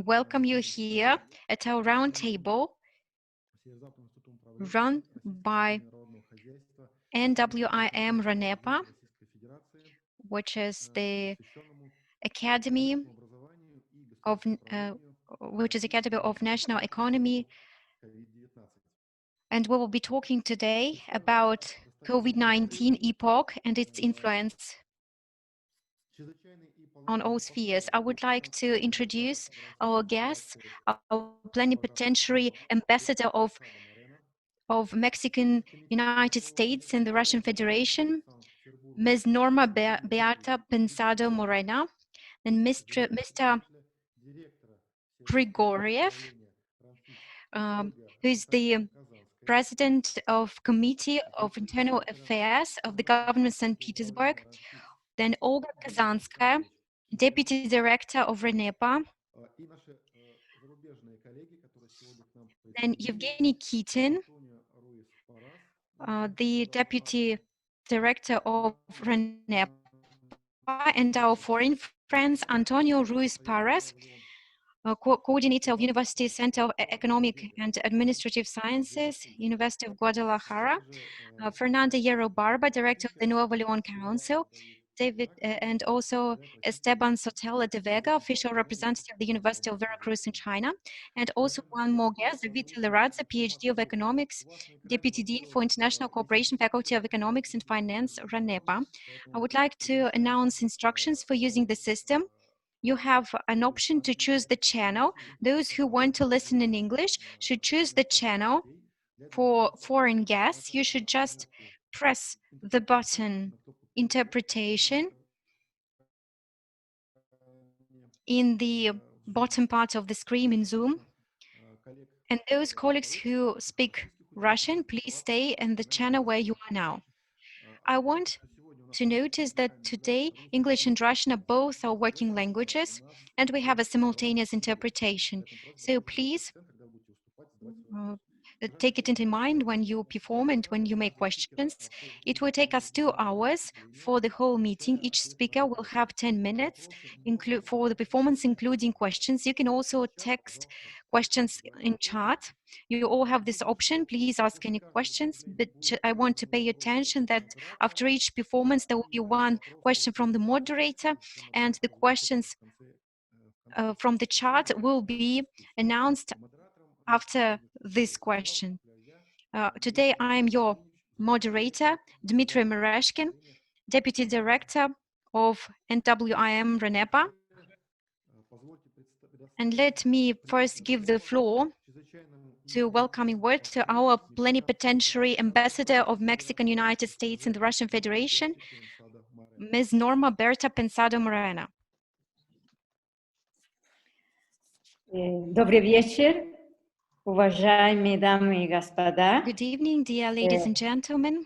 welcome you here at our roundtable run by NWIM RANEPA, which is the Academy of National Economy, and we will be talking today about COVID-19 epoch and its influence on all spheres. I would like to introduce our guests, our plenipotentiary ambassador of Mexican United States and the Russian Federation, Ms. Norma Bertha Pensado Moreno, and Mr. Grigoriev, who is the President of Committee of Internal Affairs of the Government of St. Petersburg, then Olga Kazanskaya, Deputy Director of RANEPA, then Evgeny Kitin, the Deputy Director of RANEPA, and our foreign friends, Antonio Ruiz Porras, Coordinator of University Center of Economic and Administrative Sciences, University of Guadalajara, Fernanda Hierro Barba, Director of the Nuevo Lyon Council, and also Esteban Zottele de Vega, official representative of the University of Veracruz in China, and also one more guest, Tereladze, PhD of Economics, Deputy Dean for International Cooperation, Faculty of Economics and Finance, RANEPA. I would like to announce instructions for using the system. You have an option to choose the channel. Those who want to listen in English should choose the channel. For foreign guests, you should just press the button interpretation in the bottom part of the screen in Zoom. And those colleagues who speak Russian, please stay in the channel where you are now. I want to notice that today English and Russian are both our working languages, and we have a simultaneous interpretation. So please take it into mind when you perform and when you make questions. It will take us 2 hours for the whole meeting. Each speaker will have 10 minutes for the performance, including questions. You can also text questions in chat. You all have this option. Please ask any questions, but I want to pay attention that after each performance, there will be one question from the moderator, and the questions from the chat will be announced after this question. Today, I am your moderator, Dmitry Mereshkin, Deputy Director of NWIM RANEPA. And let me first give the floor to welcoming word to our plenipotentiary ambassador of Mexican United States and the Russian Federation, Ms. Norma Bertha Pensado Moreno. Добрый вечер, уважаемые дамы и господа. Good evening, dear ladies and gentlemen.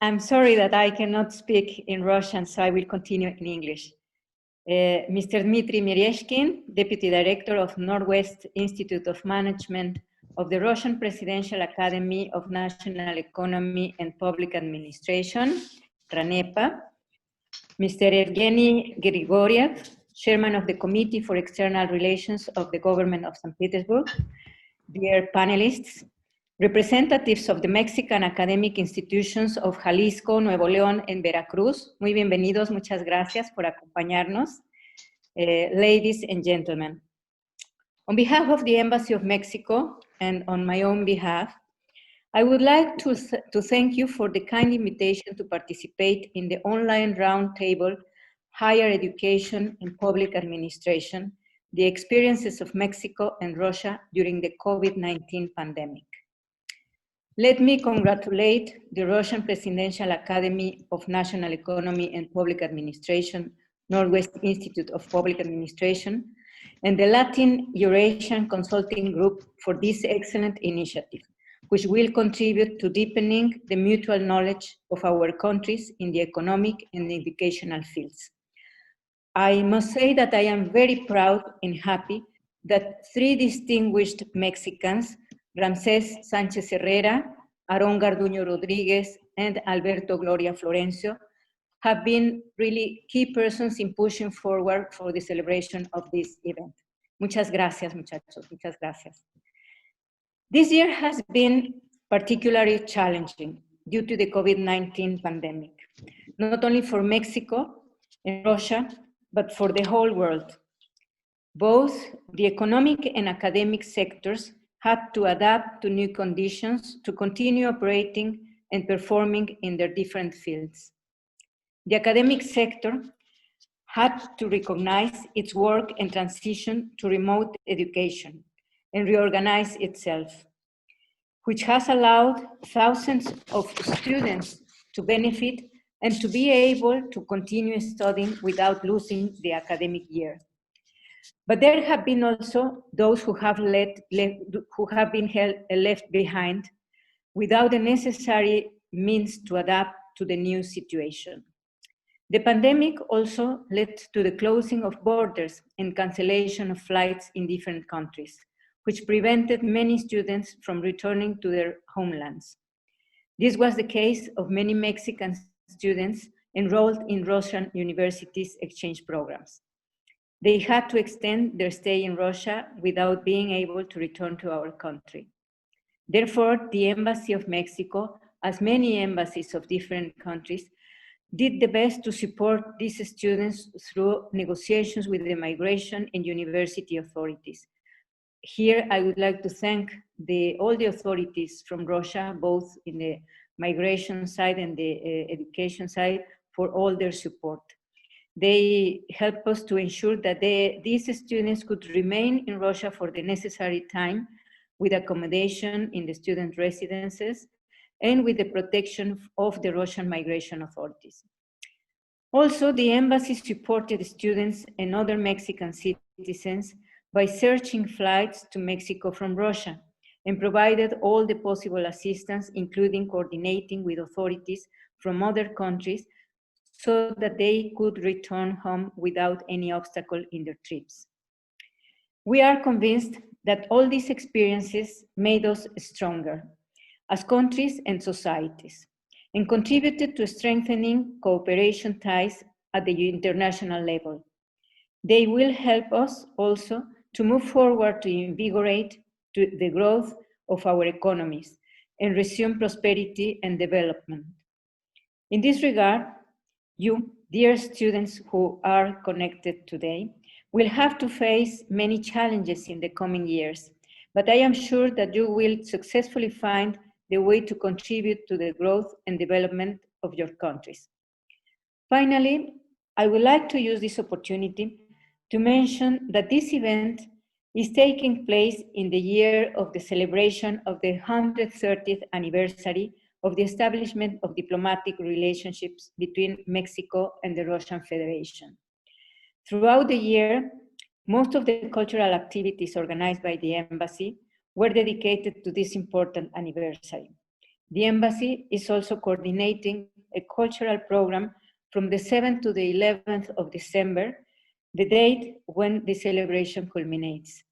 I'm sorry that I cannot speak in Russian, so I will continue in English. Mr. Dmitry Mereshkin, Deputy Director of Northwest Institute of Management of the Russian Presidential Academy of National Economy and Public Administration, RANEPA. Mr. Evgeny Grigoriev, Chairman of the Committee for External Relations of the Government of St. Petersburg. Dear panelists, representatives of the Mexican academic institutions of Jalisco, Nuevo León, and Veracruz. Muy bienvenidos, muchas gracias por acompañarnos. Ladies and gentlemen, on behalf of the Embassy of Mexico and on my own behalf, I would like to thank you for the kind invitation to participate in the online roundtable, Higher Education and Public Administration, the Experiences of Mexico and Russia during the COVID-19 pandemic. Let me congratulate the Russian Presidential Academy of National Economy and Public Administration, Northwest Institute of Public Administration, and the Latam Eurasia Consulting Group for this excellent initiative, which will contribute to deepening the mutual knowledge of our countries in the economic and educational fields. I must say that I am very proud and happy that 3 distinguished Mexicans, Ramsés Sánchez Herrera, Aarón Garduño Rodríguez, and Alberto Gloria Florencio, have been really key persons in pushing forward for the celebration of this event. Muchas gracias, muchachos. Muchas gracias. This year has been particularly challenging due to the COVID-19 pandemic, not only for Mexico and Russia, but for the whole world. Both the economic and academic sectors had to adapt to new conditions to continue operating and performing in their different fields. The academic sector had to recognize its work and transition to remote education and reorganize itself, which has allowed thousands of students to benefit and to be able to continue studying without losing the academic year. But there have been also those who have been left behind without the necessary means to adapt to the new situation. The pandemic also led to the closing of borders and cancellation of flights in different countries, which prevented many students from returning to their homelands. This was the case of many Mexican students enrolled in Russian universities' exchange programs. They had to extend their stay in Russia without being able to return to our country. Therefore, the Embassy of Mexico, as many embassies of different countries, did the best to support these students through negotiations with the migration and university authorities. Here, I would like to thank all the authorities from Russia, both in the migration side and the education side, for all their support. They helped us to ensure that these students could remain in Russia for the necessary time with accommodation in the student residences and with the protection of the Russian migration authorities. Also, the embassy supported students and other Mexican citizens by searching flights to Mexico from Russia and provided all the possible assistance, including coordinating with authorities from other countries so that they could return home without any obstacle in their trips. We are convinced that all these experiences made us stronger as countries and societies and contributed to strengthening cooperation ties at the international level. They will help us also to move forward to invigorate the growth of our economies and resume prosperity and development. In this regard, you, dear students who are connected today, will have to face many challenges in the coming years, but I am sure that you will successfully find the way to contribute to the growth and development of your countries. Finally, I would like to use this opportunity to mention that this event is taking place in the year of the celebration of the 130th anniversary of the establishment of diplomatic relationships between Mexico and the Russian Federation. Throughout the year, most of the cultural activities organized by the embassy were dedicated to this important anniversary. The embassy is also coordinating a cultural program from the 7th to the 11th of December, the date when the celebration culminates.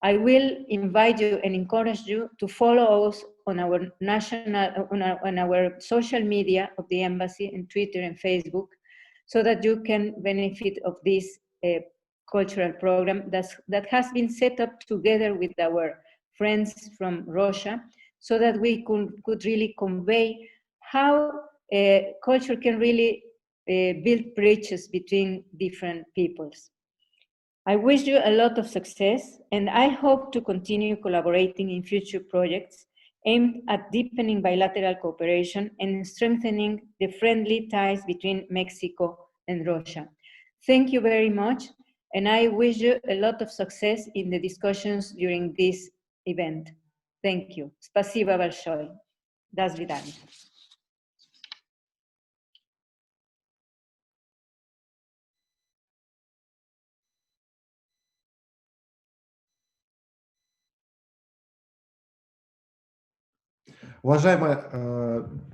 I will invite you and encourage you to follow us on our on our social media of the embassy and Twitter and Facebook, so that you can benefit of this cultural program that has been set up together with our friends from Russia, so that we could really convey how culture can really build bridges between different peoples. I wish you a lot of success, and I hope to continue collaborating in future projects aimed at deepening bilateral cooperation and strengthening the friendly ties between Mexico and Russia. Thank you very much, and I wish you a lot of success in the discussions during this event. Thank you. Спасибо большое. До свидания. Уважаемая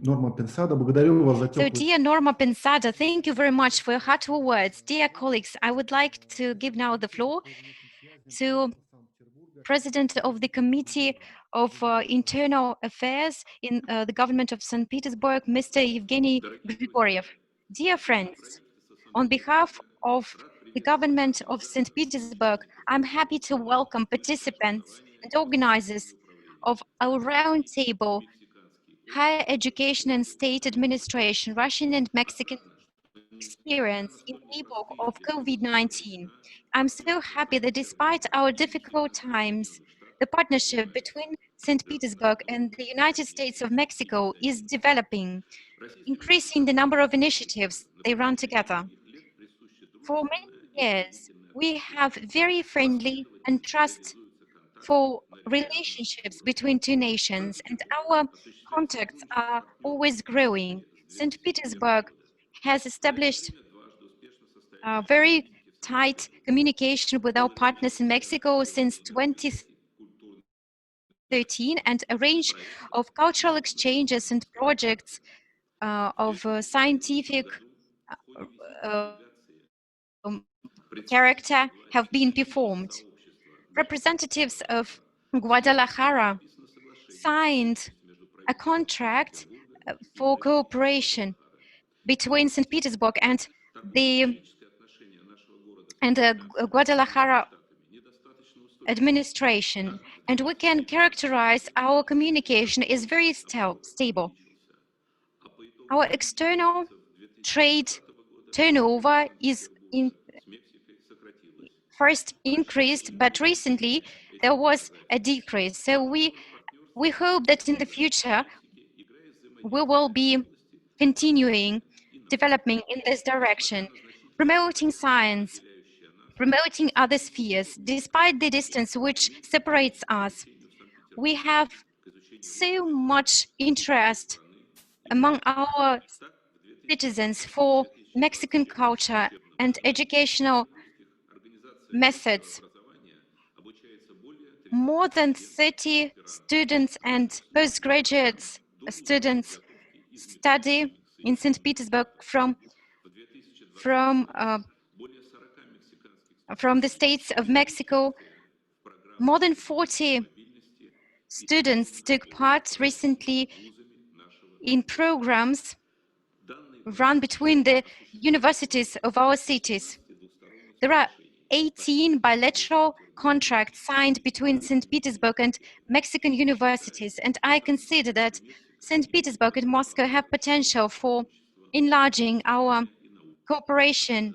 Норма Pensado, благодарю вас за So, dear Norma Pensado, thank you very much for your heartful words. Dear colleagues, I would like to give now the floor to President of the Committee of Internal Affairs in the government of St. Petersburg, Mr. Evgeny Grigoriev. Dear friends, on behalf of the government of St. Petersburg, I'm happy to welcome participants and organizers of our roundtable, Higher Education and State Administration, Russian and Mexican Experience in the Epoch of COVID-19. I'm so happy that despite our difficult times, the partnership between St. Petersburg and the United States of Mexico is developing, increasing the number of initiatives they run together. For many years, we have very friendly and trustful relationships between two nations, and our contacts are always growing. St. Petersburg has established very tight communication with our partners in Mexico since 2013, and a range of cultural exchanges and projects of scientific character have been performed. Representatives of Guadalajara signed a contract for cooperation between St. Petersburg and the Guadalajara administration, and we can characterize our communication as very stable. Our external trade turnover is first increased, but recently there was a decrease. So we hope that in the future we will be continuing developing in this direction, promoting science, promoting other spheres. Despite the distance which separates us, we have so much interest among our citizens for Mexican culture and educational methods. More than 30 students and postgraduate students study in St. Petersburg from the states of Mexico. More than 40 students took part recently in programs run between the universities of our cities. There are 18 bilateral contracts signed between St. Petersburg and Mexican universities, and I consider that St. Petersburg and Moscow have potential for enlarging our cooperation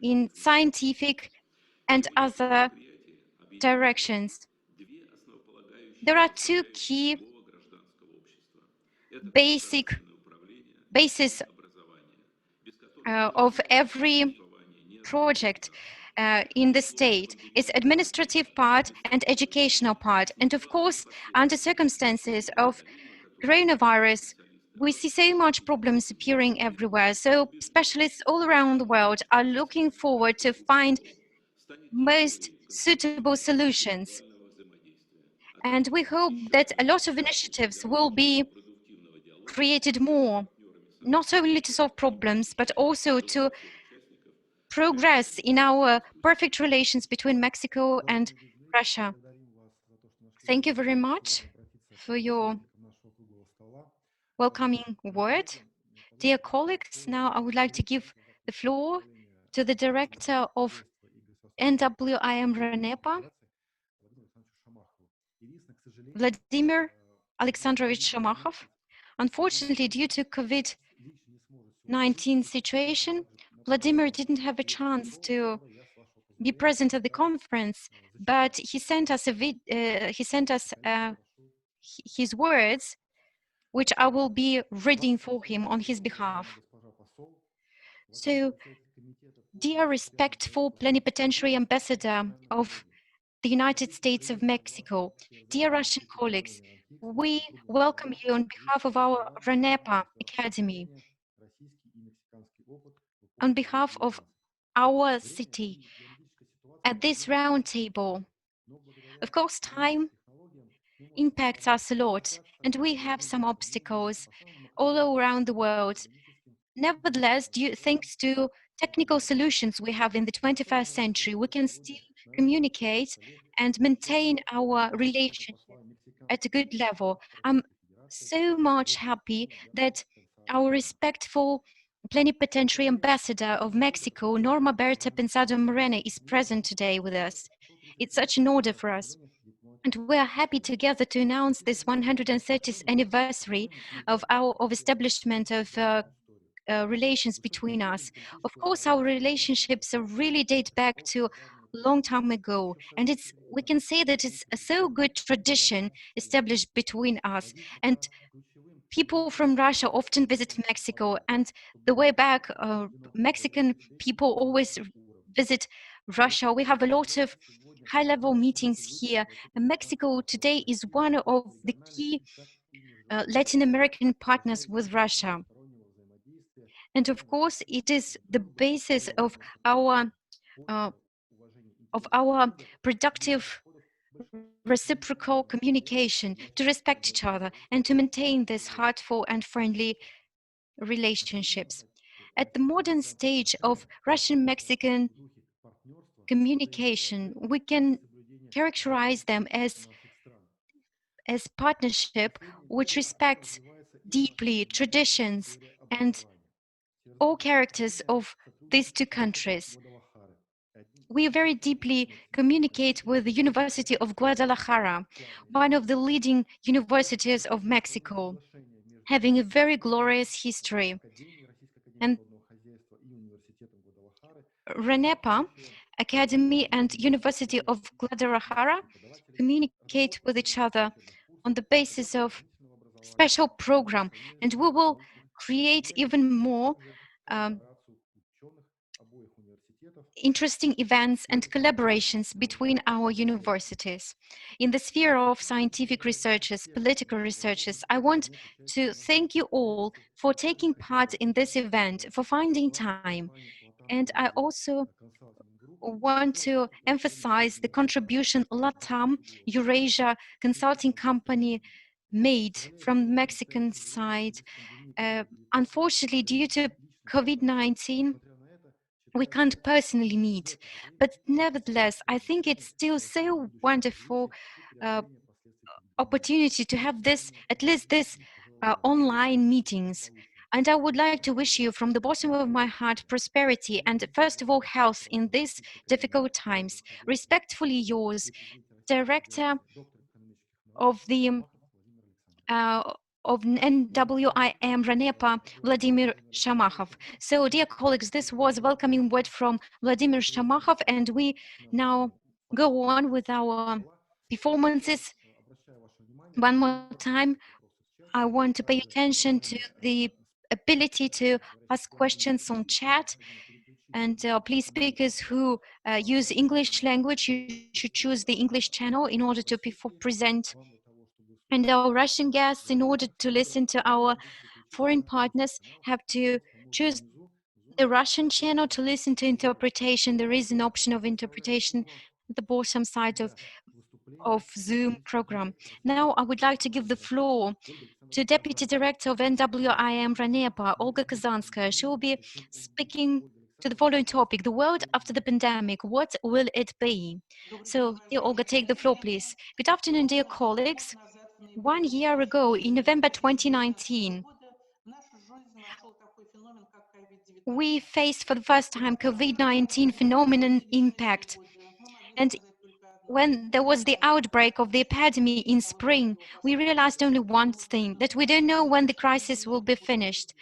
in scientific and other directions. There are two key bases of every project in the state. It's administrative part and educational part. And of course, under circumstances of coronavirus, we see so much problems appearing everywhere. So specialists all around the world are looking forward to find most suitable solutions. And we hope that a lot of initiatives will be created more, not only to solve problems, but also to progress in our perfect relations between Mexico and Russia. Thank you very much for your welcoming word. Dear colleagues, now I would like to give the floor to the director of NWIM RANEPA, Vladimir Alexandrovich Shamakhov. Unfortunately, due to COVID-19 situation, Vladimir didn't have a chance to be present at the conference, but he sent us his words, which I will be reading for him on his behalf. So, dear respectful Plenipotentiary Ambassador of the United States of Mexico, dear Russian colleagues, we welcome you on behalf of our RANEPA Academy, on behalf of our city, at this round table. Of course, time impacts us a lot, and we have some obstacles all around the world. Nevertheless, thanks to technical solutions we have in the 21st century, we can still communicate and maintain our relationship at a good level. I'm so much happy that our respectful Plenipotentiary Ambassador of Mexico, Norma, Bertha, Pensado, Moreno, is present today with us. It's such an honor for us. And we are happy together to announce this 130th anniversary of establishment of relations between us. Of course, our relationships really date back to a long time ago, and we can say that it's a so good tradition established between us. And people from Russia often visit Mexico, and the way back, Mexican people always visit Russia. We have a lot of high-level meetings here. And Mexico today is one of the key Latin American partners with Russia. And of course, it is the basis of our productive reciprocal communication to respect each other and to maintain this heartful and friendly relationships. At the modern stage of Russian-Mexican communication, we can characterize them as partnership which respects deeply traditions and all characters of these two countries. We very deeply communicate with the University of Guadalajara, one of the leading universities of Mexico, having a very glorious history. And RANEPA Academy and University of Guadalajara communicate with each other on the basis of special program, and we will create even more interesting events and collaborations between our universities. In the sphere of scientific researchers, political researchers, I want to thank you all for taking part in this event, for finding time. And I also want to emphasize the contribution Latam Eurasia Consulting Company made from the Mexican side. Unfortunately, due to COVID-19, we can't personally meet, but nevertheless, I think it's still so wonderful opportunity to have this, at least this online meetings. And I would like to wish you from the bottom of my heart prosperity and first of all health in these difficult times. Respectfully yours, Director of the of NWIM RANEPA, Vladimir Shamakhov. So, dear colleagues, this was a welcoming word from Vladimir Shamakhov, and we now go on with our performances. One more time, I want to pay attention to the ability to ask questions on chat. And please, speakers who use English language, you should choose the English channel in order to present. And our Russian guests, in order to listen to our foreign partners, have to choose the Russian channel to listen to interpretation. There is an option of interpretation at the bottom side of Zoom program. Now, I would like to give the floor to Deputy Director of NWIM RANEPA, Olga Kazanskaya. She will be speaking to the following topic: the world after the pandemic, what will it be? So, dear Olga, take the floor, please. Good afternoon, dear colleagues. 1 year ago, in November 2019, we faced for the first time COVID-19 phenomenon impact. And when there was the outbreak of the epidemic in spring, we realized only one thing, that we don't know when the crisis will be finished.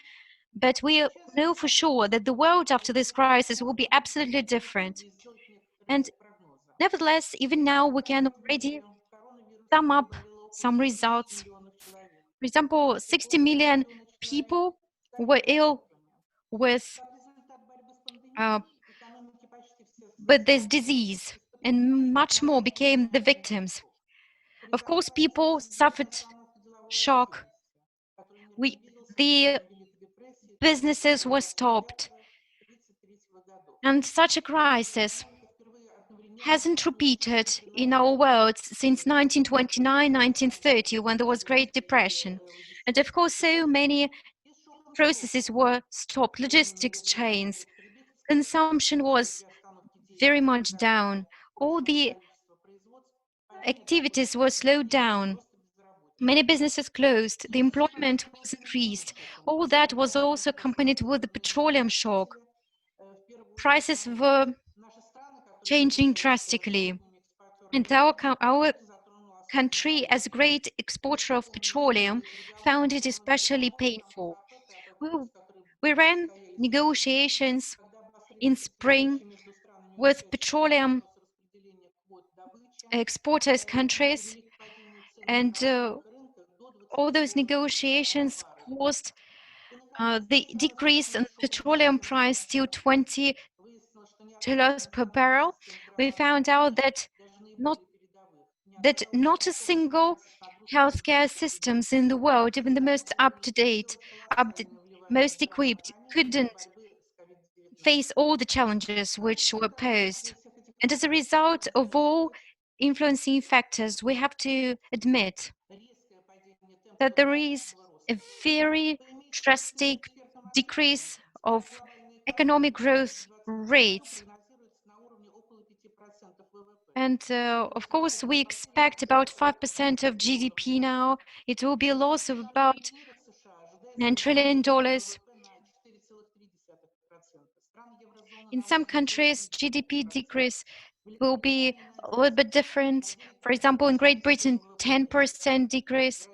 But we know for sure that the world after this crisis will be absolutely different. And nevertheless, even now, we can already sum up some results. For example, 60 million people were ill with this disease, and much more became the victims. Of course, people suffered shock. The businesses were stopped. And such a crisis hasn't repeated in our world since 1929, 1930, when there was Great Depression. And of course, so many processes were stopped, logistics chains, consumption was very much down. All the activities were slowed down. Many businesses closed, the employment was increased. All that was also accompanied with the petroleum shock. Prices were changing drastically. And our country, as a great exporter of petroleum, found it especially painful. We, we ran negotiations in spring with petroleum exporters countries, and all those negotiations caused the decrease in petroleum price to $20 per barrel. We found out that not a single healthcare systems in the world, even the most up-to-date, most equipped, couldn't face all the challenges which were posed. And as a result of all influencing factors, we have to admit that there is a very drastic decrease of economic growth rates. And of course, we expect about 5% of GDP now. It will be a loss of about $9 trillion. In some countries, GDP decrease will be a little bit different. For example, in Great Britain, 10% decrease.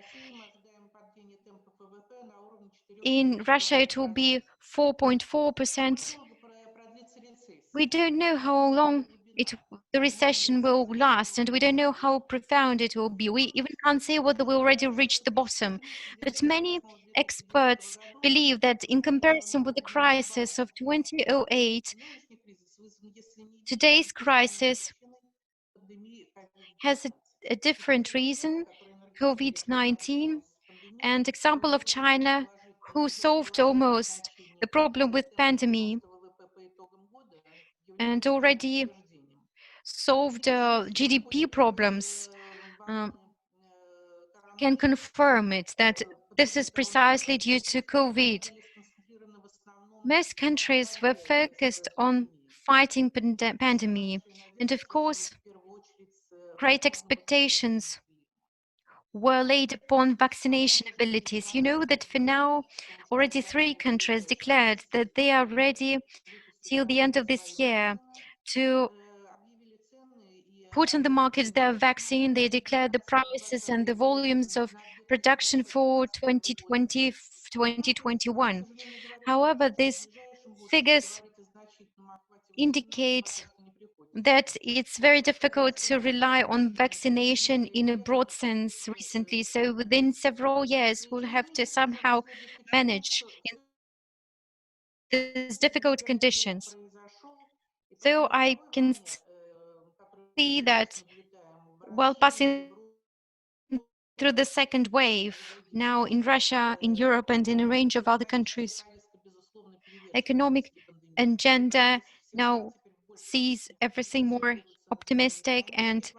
In Russia, it will be 4.4%. We don't know how long the recession will last, and we don't know how profound it will be. We even can't say whether we already reached the bottom. But many experts believe that in comparison with the crisis of 2008, today's crisis has a different reason, COVID-19, and example of China, who solved almost the problem with pandemic and already solved GDP problems, can confirm it that this is precisely due to COVID. Most countries were focused on fighting pandemic, and of course, great expectations were laid upon vaccination abilities. You know that for now, already 3 countries declared that they are ready till the end of this year to put on the market their vaccine. They declared the prices and the volumes of production for 2020, 2021. However, these figures indicate that it's very difficult to rely on vaccination in a broad sense recently. So within several years, we'll have to somehow manage in these difficult conditions. So I can see that while passing through the second wave, now in Russia, in Europe, and in a range of other countries, economic agenda now sees everything more optimistic and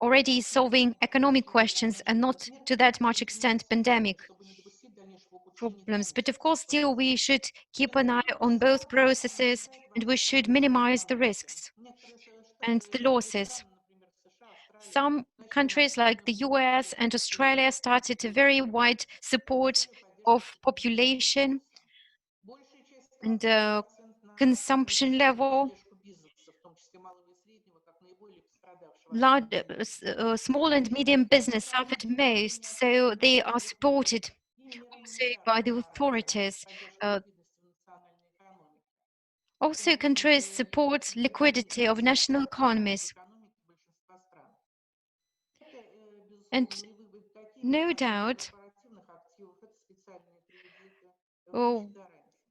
already solving economic questions and not to that much extent pandemic problems. But of course, still we should keep an eye on both processes and we should minimize the risks and the losses. Some countries like the US and Australia started a very wide support of population and consumption level. Small and medium business suffered most, so they are supported also by the authorities. Also, countries support liquidity of national economies. And no doubt,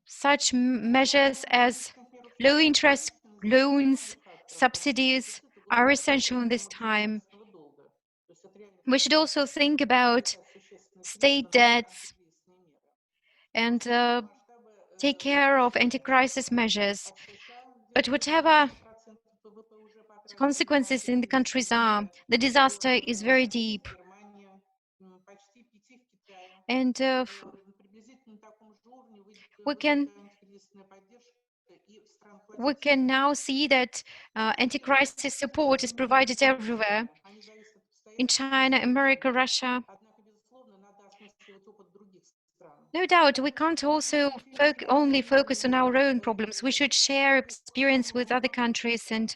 such measures as low interest loans, subsidies are essential in this time. We should also think about state debts and take care of anti-crisis measures. But whatever the consequences in the countries are, the disaster is very deep. And we can now see that anti-crisis support is provided everywhere. In China, America, Russia. No doubt, we can't also only focus on our own problems. We should share experience with other countries. And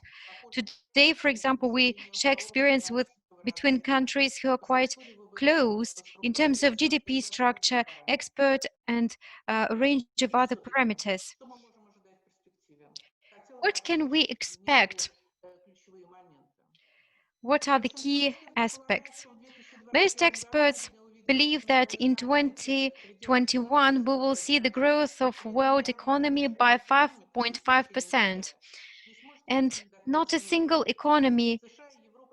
today, for example, we share experience with between countries who are quite close in terms of GDP structure, export, and a range of other parameters. What can we expect? What are the key aspects? Most experts believe that in 2021 we will see the growth of world economy by 5.5%. And not a single economy,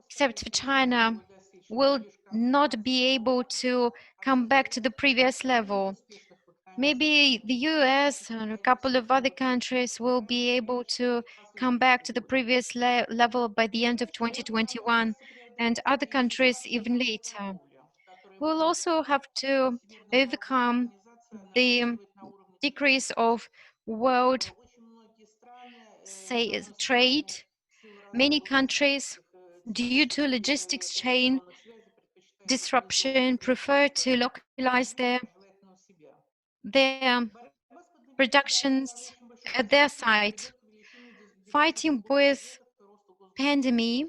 except for China, will not be able to come back to the previous level. Maybe the US and a couple of other countries will be able to come back to the previous level by the end of 2021, and other countries even later. We'll also have to overcome the decrease of world trade. Many countries, due to logistics chain disruption, prefer to localize their productions at their site. Fighting with pandemic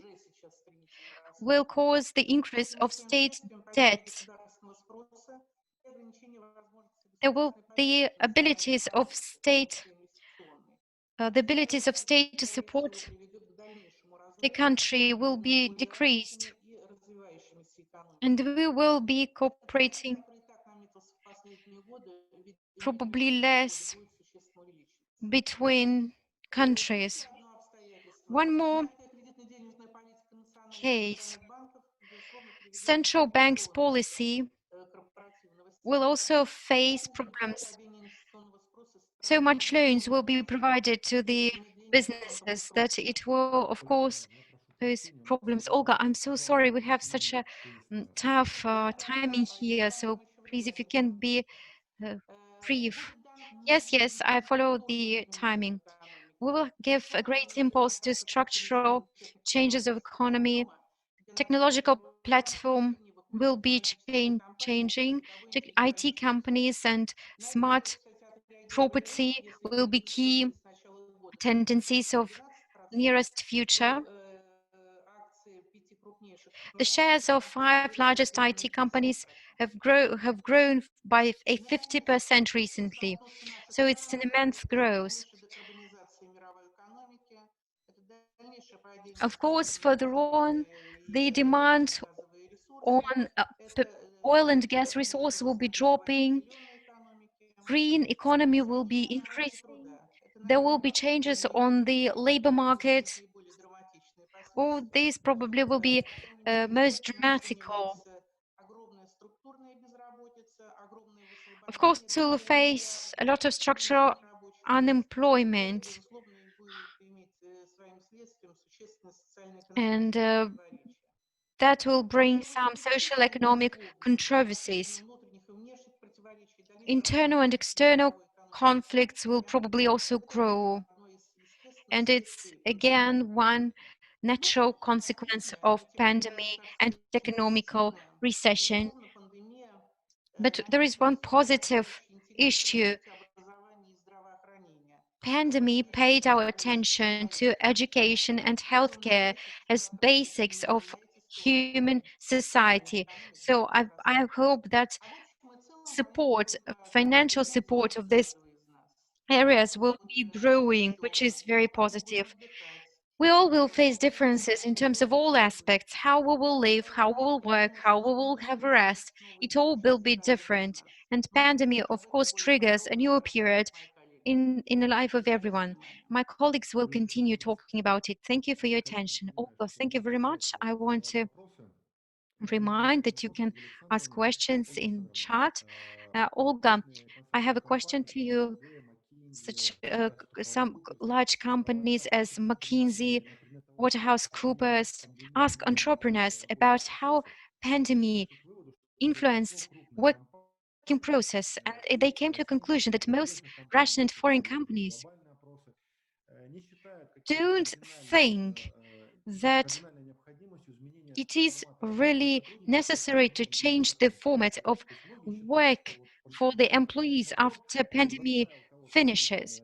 will cause the increase of state debt. The abilities of state to support the country will be decreased, and we will be cooperating probably less between countries. One more case. Central bank's policy will also face problems. So much loans will be provided to the businesses that it will, of course, pose problems. Olga, I'm so sorry. We have such a tough timing here. So please, if you can be uh, brief. Yes, yes, I follow the timing. We will give a great impulse to structural changes of economy. Technological platform will be changing. IT companies and smart property will be key tendencies of nearest future. The shares of 5 largest IT companies have grown by a 50% recently. So it's an immense growth. Of course, further on, the demand on oil and gas resources will be dropping. Green economy will be increasing. There will be changes on the labor market. All these probably will be most dramatical. Of course, we'll face a lot of structural unemployment, and that will bring some social economic controversies. Internal and external conflicts will probably also grow, and it's again one natural consequence of pandemic and economical recession. But there is one positive issue. Pandemic paid our attention to education and healthcare as basics of human society. So I hope that financial support of these areas will be growing, which is very positive. We all will face differences in terms of all aspects, how we will live, how we will work, how we will have rest. It all will be different. And pandemic, of course, triggers a new period in the life of everyone. My colleagues will continue talking about it. Thank you for your attention. Olga, thank you very much. I want to remind that you can ask questions in chat. Olga, I have a question to you. Some large companies as McKinsey, WaterhouseCoopers ask entrepreneurs about how pandemic influenced working process, and they came to a conclusion that most Russian and foreign companies don't think that it is really necessary to change the format of work for the employees after pandemic finishes.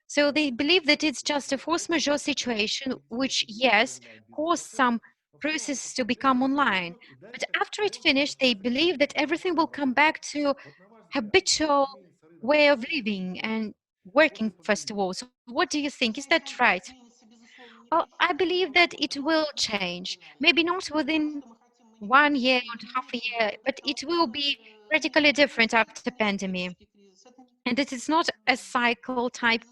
So they believe that it's just a force majeure situation, which, yes, caused some processes to become online. But after it finished, they believe that everything will come back to habitual way of living and working, first of all. So what do you think? Is that right? Well, I believe that it will change. Maybe not within 1 year or half a year, but it will be radically different after pandemic. And it is not a cycle type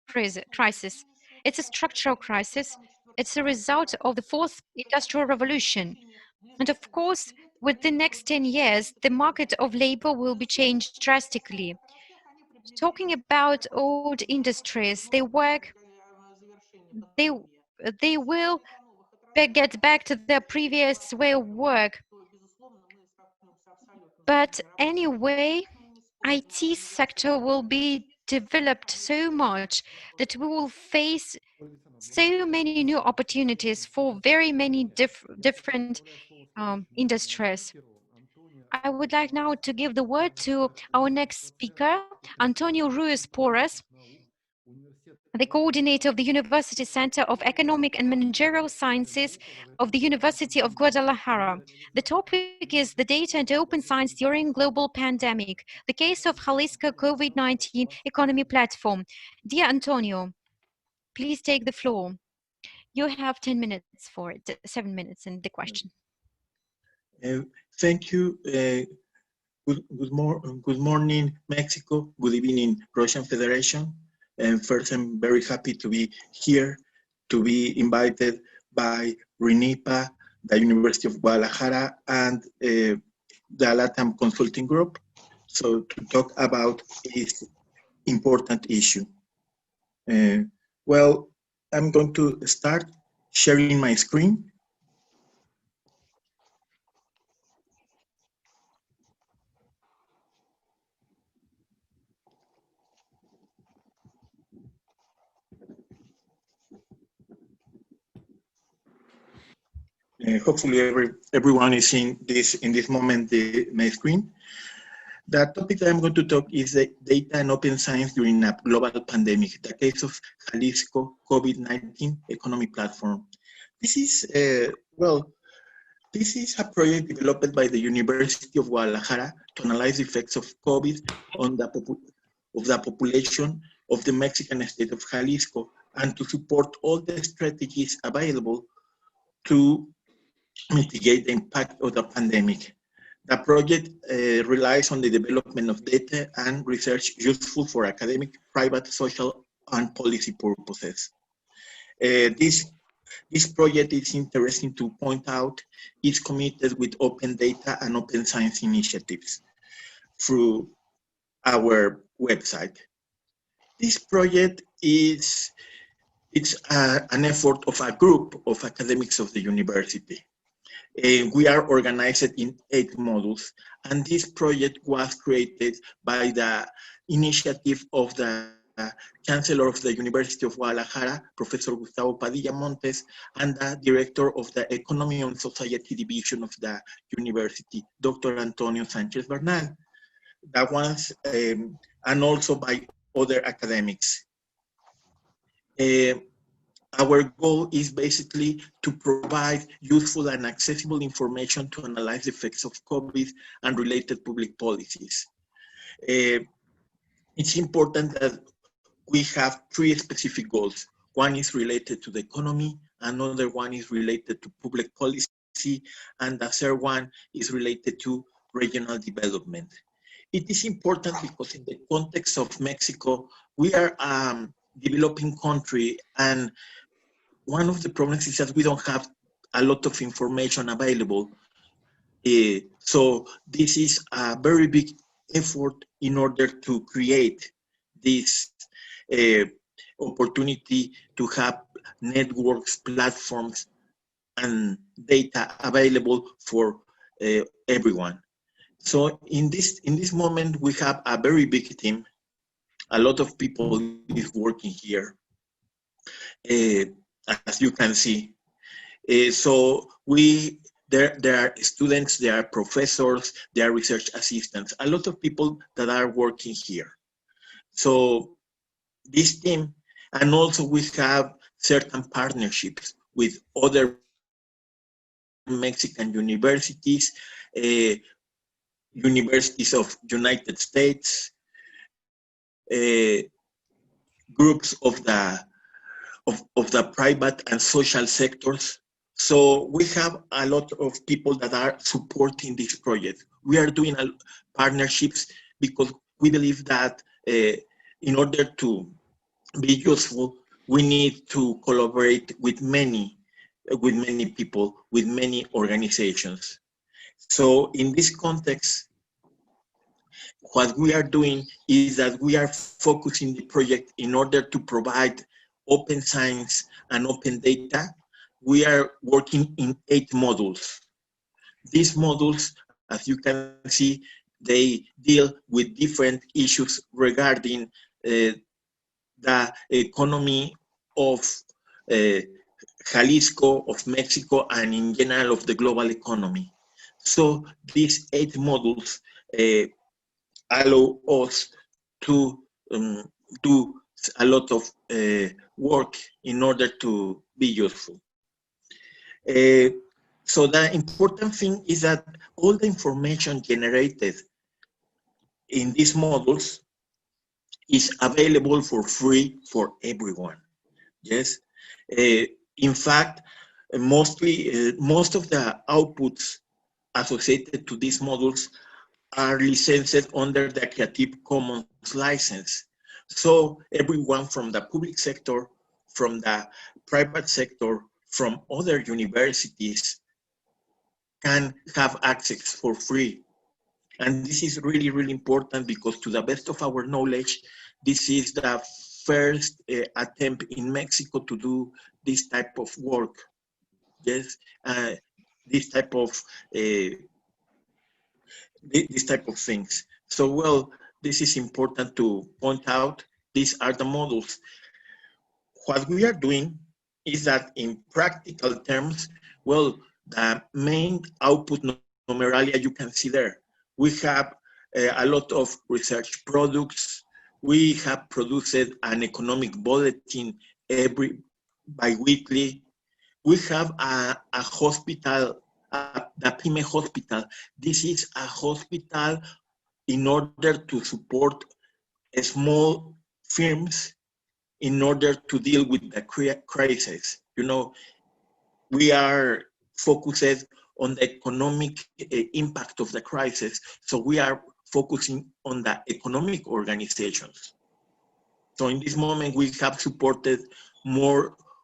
crisis. It's a structural crisis. It's a result of the fourth industrial revolution. And of course, with the next 10 years, the market of labor will be changed drastically. Talking about old industries, they, they will get back to their previous way of work. But anyway, IT sector will be developed so much that we will face so many new opportunities for very many different industries. I would like now to give the word to our next speaker, Antonio Ruiz Porras, the coordinator of the University Center of Economic and Managerial Sciences of the University of Guadalajara. The topic is the data and open science during global pandemic, the case of Jalisco COVID-19 economy platform. Dear Antonio, please take the floor. You have 10 minutes for it, 7 minutes in the question. Thank you. Good morning, Mexico. Good evening, Russian Federation. And first, I'm very happy to be here, to be invited by RANEPA, the University of Guadalajara, and the Latam Consulting Group, so to talk about this important issue. Well, I'm going to start sharing my screen. Hopefully everyone is seeing this in this moment, my screen. The topic that I'm going to talk is the data and open science during a global pandemic, the case of Jalisco COVID-19 economy platform. This is, this is a project developed by the University of Guadalajara to analyze the effects of COVID on the population of the Mexican state of Jalisco and to support all the strategies available to mitigate the impact of the pandemic. The project relies on the development of data and research useful for academic, private, social, and policy purposes. This project is interesting to point out, is committed with open data and open science initiatives through our website. This project is an effort of a group of academics of the university. We are organized in 8 modules, and this project was created by the initiative of the Chancellor of the University of Guadalajara, Professor Gustavo Padilla Montes, and the Director of the Economy and Society Division of the University, Dr. Antonio Sanchez Bernal, that ones, and also by other academics. Our goal is basically to provide useful and accessible information to analyze the effects of COVID and related public policies. It's important that we have 3 specific goals. One is related to the economy, another one is related to public policy, and the third one is related to regional development. It is important because in the context of Mexico, we are a developing country, and one of the problems is that we don't have a lot of information available. So this is a very big effort in order to create this opportunity to have networks, platforms, and data available for everyone. So in this moment, we have a very big team. A lot of people is working here. As you can see. So the there are students, there are professors, there are research assistants, a lot of people that are working here. So this team, and also we have certain partnerships with other Mexican universities, universities of United States, groups of the private and social sectors. So we have a lot of people that are supporting this project. We are doing partnerships because we believe that in order to be useful, we need to collaborate with many people, with many organizations. So in this context, what we are doing is that we are focusing the project in order to provide open science and open data. We are working in 8 modules. These modules, as you can see, they deal with different issues regarding the economy of Jalisco, of Mexico, and in general of the global economy. So these 8 modules allow us to do a lot of work in order to be useful. So the important thing is that all the information generated in these modules is available for free for everyone. Yes. In fact, most of the outputs associated to these modules are licensed under the Creative Commons license. So everyone from the public sector, from the private sector, from other universities can have access for free. And this is really, really important because to the best of our knowledge, this is the first attempt in Mexico to do this type of work. Yes, this type of things. So, well, this is important to point out. These are the models. What we are doing is that in practical terms, well, the main output numeralia you can see there. We have a lot of research products. We have produced an economic bulletin bi-weekly. We have a hospital, the PYME hospital. This is a hospital in order to support small firms in order to deal with the crisis. You know, we are focused on the economic impact of the crisis. So we are focusing on the economic organizations. So in this moment, we have supported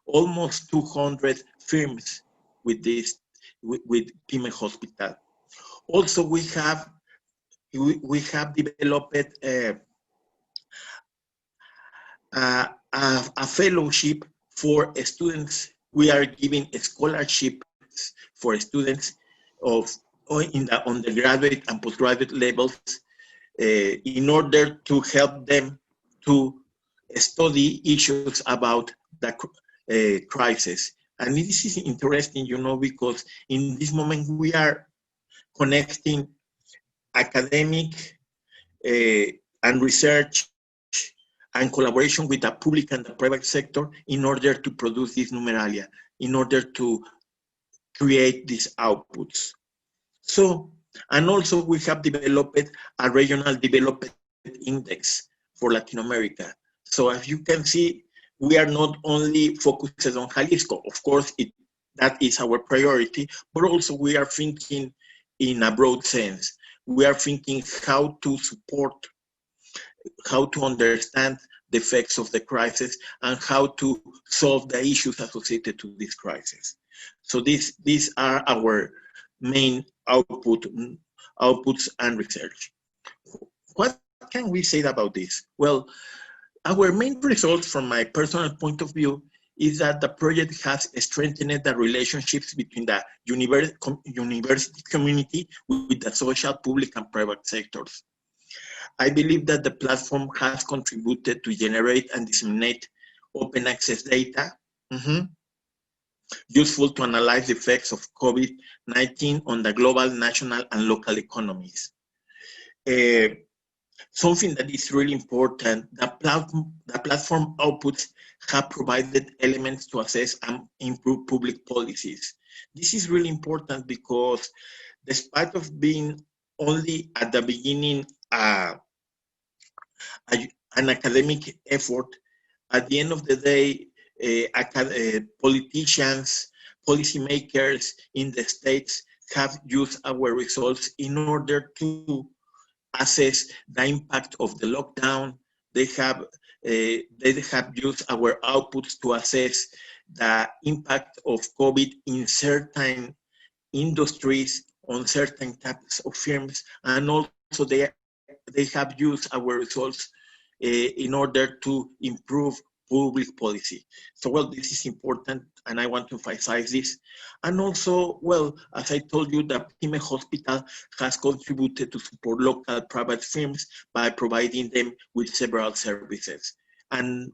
almost 200 firms with PYME Hospital. Also, we have developed a fellowship for students. We are giving scholarships for students on the undergraduate and postgraduate levels in order to help them to study issues about the crisis. And this is interesting, you know, because in this moment we are connecting academic and research and collaboration with the public and the private sector in order to produce this numeralia, in order to create these outputs. So, and also we have developed a regional development index for Latin America. So as you can see, we are not only focused on Jalisco. Of course, that is our priority, but also we are thinking in a broad sense. We are thinking how to support, how to understand the effects of the crisis, and how to solve the issues associated to this crisis. So these are our main outputs and research. What can we say about this? Well, our main results from my personal point of view is that the project has strengthened the relationships between the university community with the social, public, and private sectors. I believe that the platform has contributed to generate and disseminate open access data. useful to analyze the effects of COVID-19 on the global, national, and local economies. Something that is really important, the platform outputs have provided elements to assess and improve public policies. This is really important because despite of being only at the beginning an academic effort, at the end of the day, politicians, policymakers in the states have used our results in order to assess the impact of the lockdown. They have used our outputs to assess the impact of COVID in certain industries, on certain types of firms, and also they have used our results in order to improve public policy. So, well, this is important, and I want to emphasize this. And also, well, as I told you, the Pyme Hospital has contributed to support local private firms by providing them with several services. And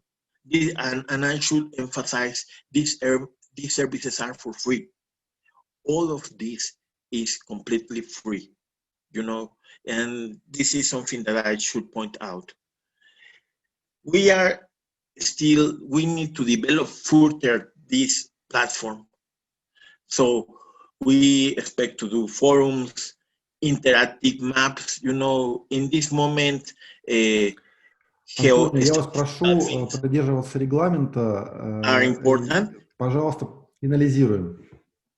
I should emphasize, these services are for free. All of this is completely free, you know, and this is something that I should point out. We need to develop further this platform. So we expect to do forums, interactive maps, you know, in this moment, Антонио, я вас прошу придерживаться регламента. Are important. Пожалуйста, финализируем.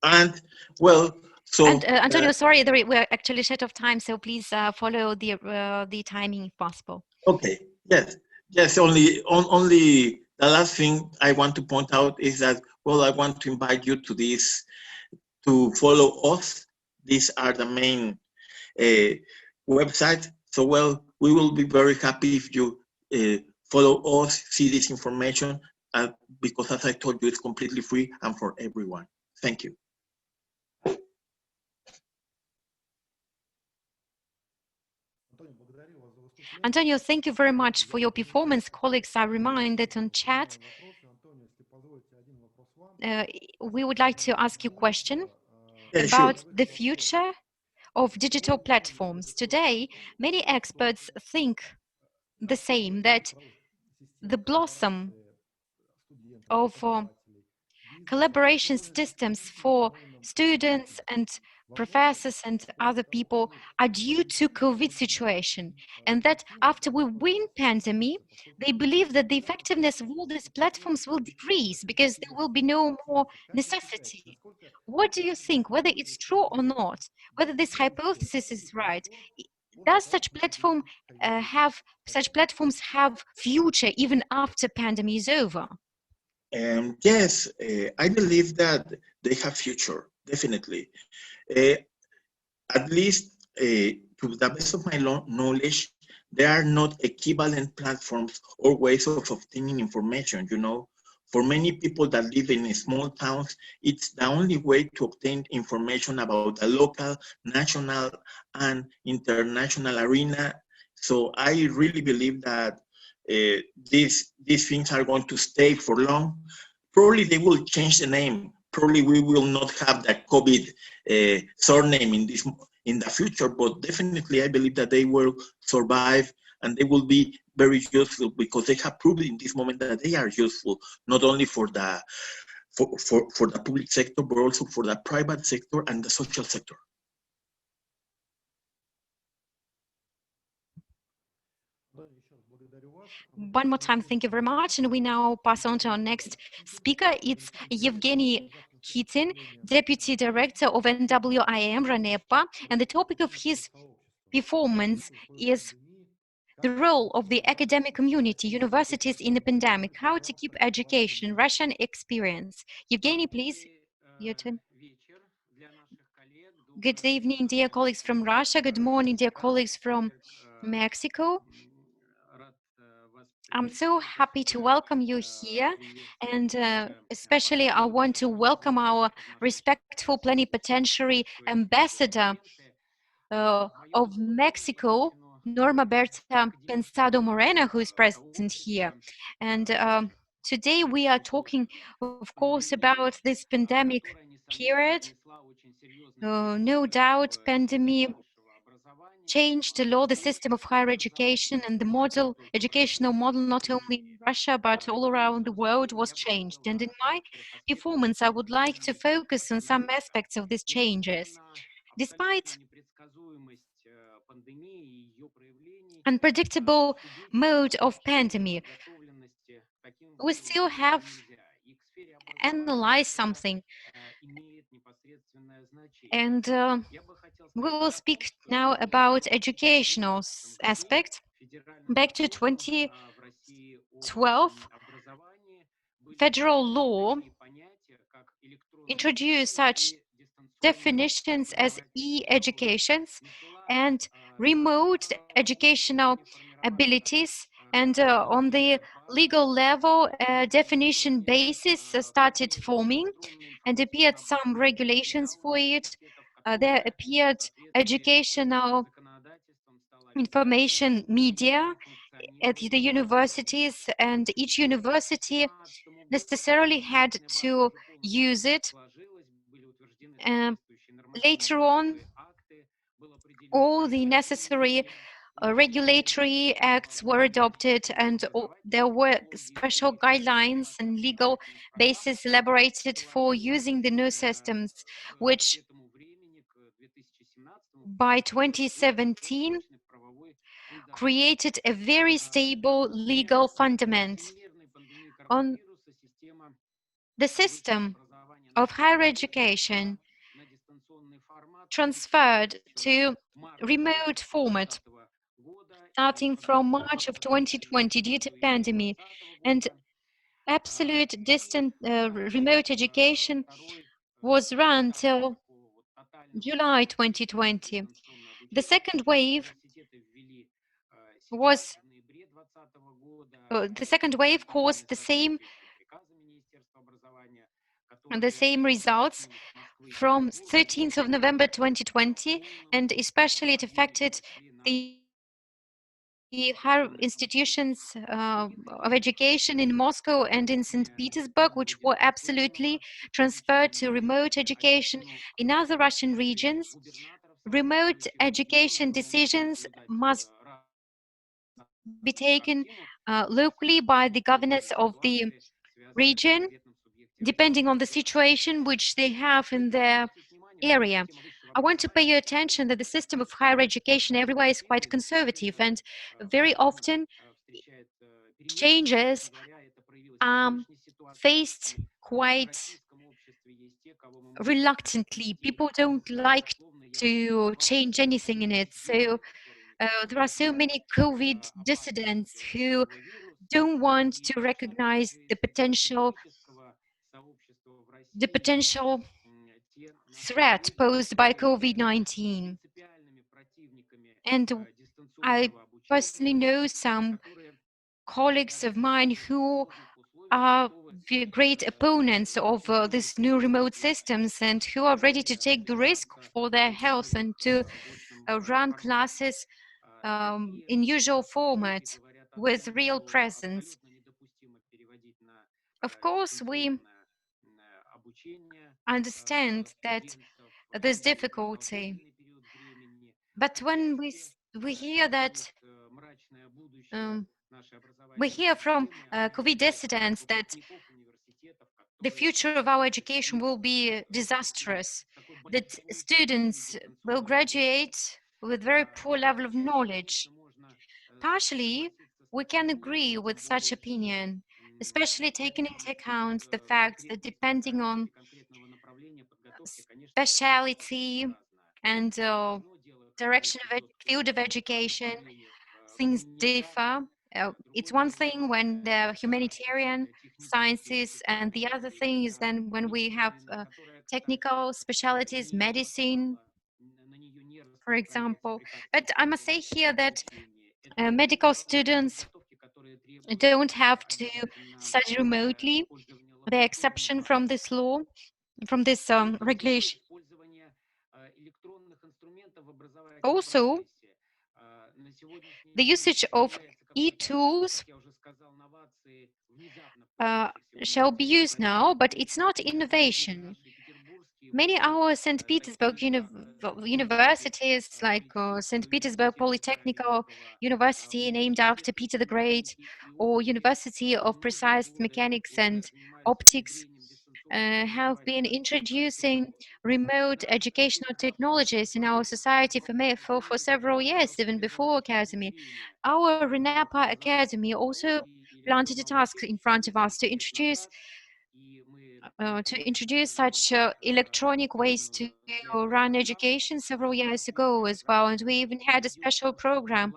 And, well, so... And, Antonio, sorry, we're actually short of time, so please follow the timing if possible. Okay, yes, only the last thing I want to point out is that, well, I want to invite you to this, to follow us. These are the main websites. So, well, we will be very happy if you follow us, see this information, because as I told you, it's completely free and for everyone. Thank you. Antonio, thank you very much for your performance. Colleagues are reminded on chat. We would like to ask you a question about the future of digital platforms. Today, many experts think the same, that the blossom of collaboration systems for students and professors and other people are due to COVID situation, and that after we win pandemic, they believe that the effectiveness of all these platforms will decrease because there will be no more necessity. What do you think, whether it's true or not, whether this hypothesis is right? Does such platforms have future even after pandemic is over? Yes, I believe that they have future, definitely. At least to the best of my knowledge, there are not equivalent platforms or ways of obtaining information, you know. For many people that live in small towns, it's the only way to obtain information about the local, national, and international arena. So I really believe that these things are going to stay for long. Probably they will change the name. Probably we will not have the COVID surname in the future, but definitely I believe that they will survive and they will be very useful because they have proved in this moment that they are useful, not only for the public sector, but also for the private sector and the social sector. One more time, thank you very much. And we now pass on to our next speaker. It's Evgeny Kitin, Deputy Director of NWIM RANEPA. And the topic of his performance is the role of the academic community, universities in the pandemic, how to keep education, Russian experience. Evgeny, please, your turn. Good evening, dear colleagues from Russia. Good morning, dear colleagues from Mexico. I'm so happy to welcome you here, and especially I want to welcome our respectful plenipotentiary ambassador of Mexico, Norma Bertha Pensado Moreno, who is present here. And Today we are talking, of course, about this pandemic period. No doubt, pandemic changed a lot the system of higher education, and the educational model, not only in Russia but all around the world, was changed. And in my performance, I would like to focus on some aspects of these changes. Despite unpredictable mode of pandemic, we still have analyzed something, and we will speak now about educational aspect. Back to 2012, federal law introduced such definitions as e-educations and remote educational abilities, and on the legal level, definition basis started forming and appeared some regulations for it. There appeared educational information media at the universities, and each university necessarily had to use it. Later on, all the necessary regulatory acts were adopted, and there were special guidelines and legal basis elaborated for using the new systems, which by 2017 created a very stable legal fundament. On the system of higher education transferred to remote format starting from March of 2020 due to pandemic, and absolute distant remote education was run till July 2020. The second wave was caused the same results from 13th of November 2020, and especially it affected the higher institutions of education in Moscow and in St Petersburg, which were absolutely transferred to remote education. In other Russian regions, remote education decisions must be taken locally by the governors of the region, depending on the situation which they have in their area. I want to pay your attention that the system of higher education everywhere is quite conservative, and very often changes are faced quite reluctantly. People don't like to change anything in it. So there are so many COVID dissidents who don't want to recognize the potential threat posed by COVID-19. And I personally know some colleagues of mine who are the great opponents of these new remote systems, and who are ready to take the risk for their health and to run classes in usual format with real presence. Of course, we understand that there's difficulty, but when we hear that we hear from COVID dissidents that the future of our education will be disastrous, that students will graduate with very poor level of knowledge. Partially, we can agree with such opinion, especially taking into account the fact that depending on speciality and direction of field of education, things differ. It's one thing when the humanitarian sciences, and the other thing is then when we have technical specialties, medicine, for example. But I must say here that medical students don't have to study remotely, the exception from this law, from this regulation. Also, The usage of e-tools shall be used now, but it's not innovation. Many our St. Petersburg universities, like St. Petersburg Polytechnical University, named after Peter the Great, or University of Precise Mechanics and Optics, have been introducing remote educational technologies in our society for several years, even before Academy. Our RANEPA Academy also planted a task in front of us to introduce such electronic ways to run education several years ago as well. And we even had a special program.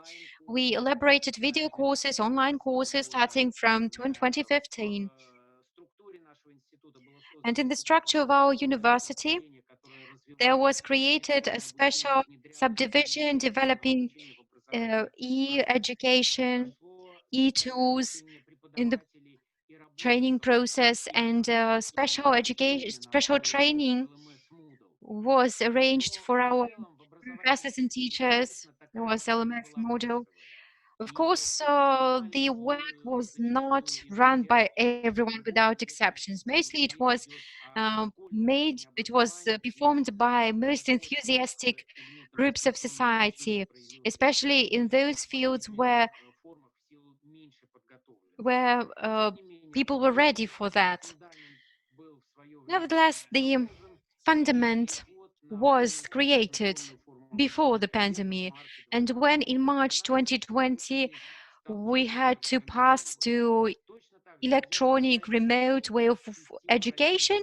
We elaborated video courses, online courses, starting from 2015. And in the structure of our university, there was created a special subdivision developing e-education, e-tools in the training process, and special training was arranged for our professors and teachers. There was LMS model. Of course, the work was not run by everyone without exceptions. Mostly it was performed by most enthusiastic groups of society, especially in those fields where people were ready for that. Nevertheless, the fundament was created before the pandemic, and when in March 2020 we had to pass to electronic remote way of education,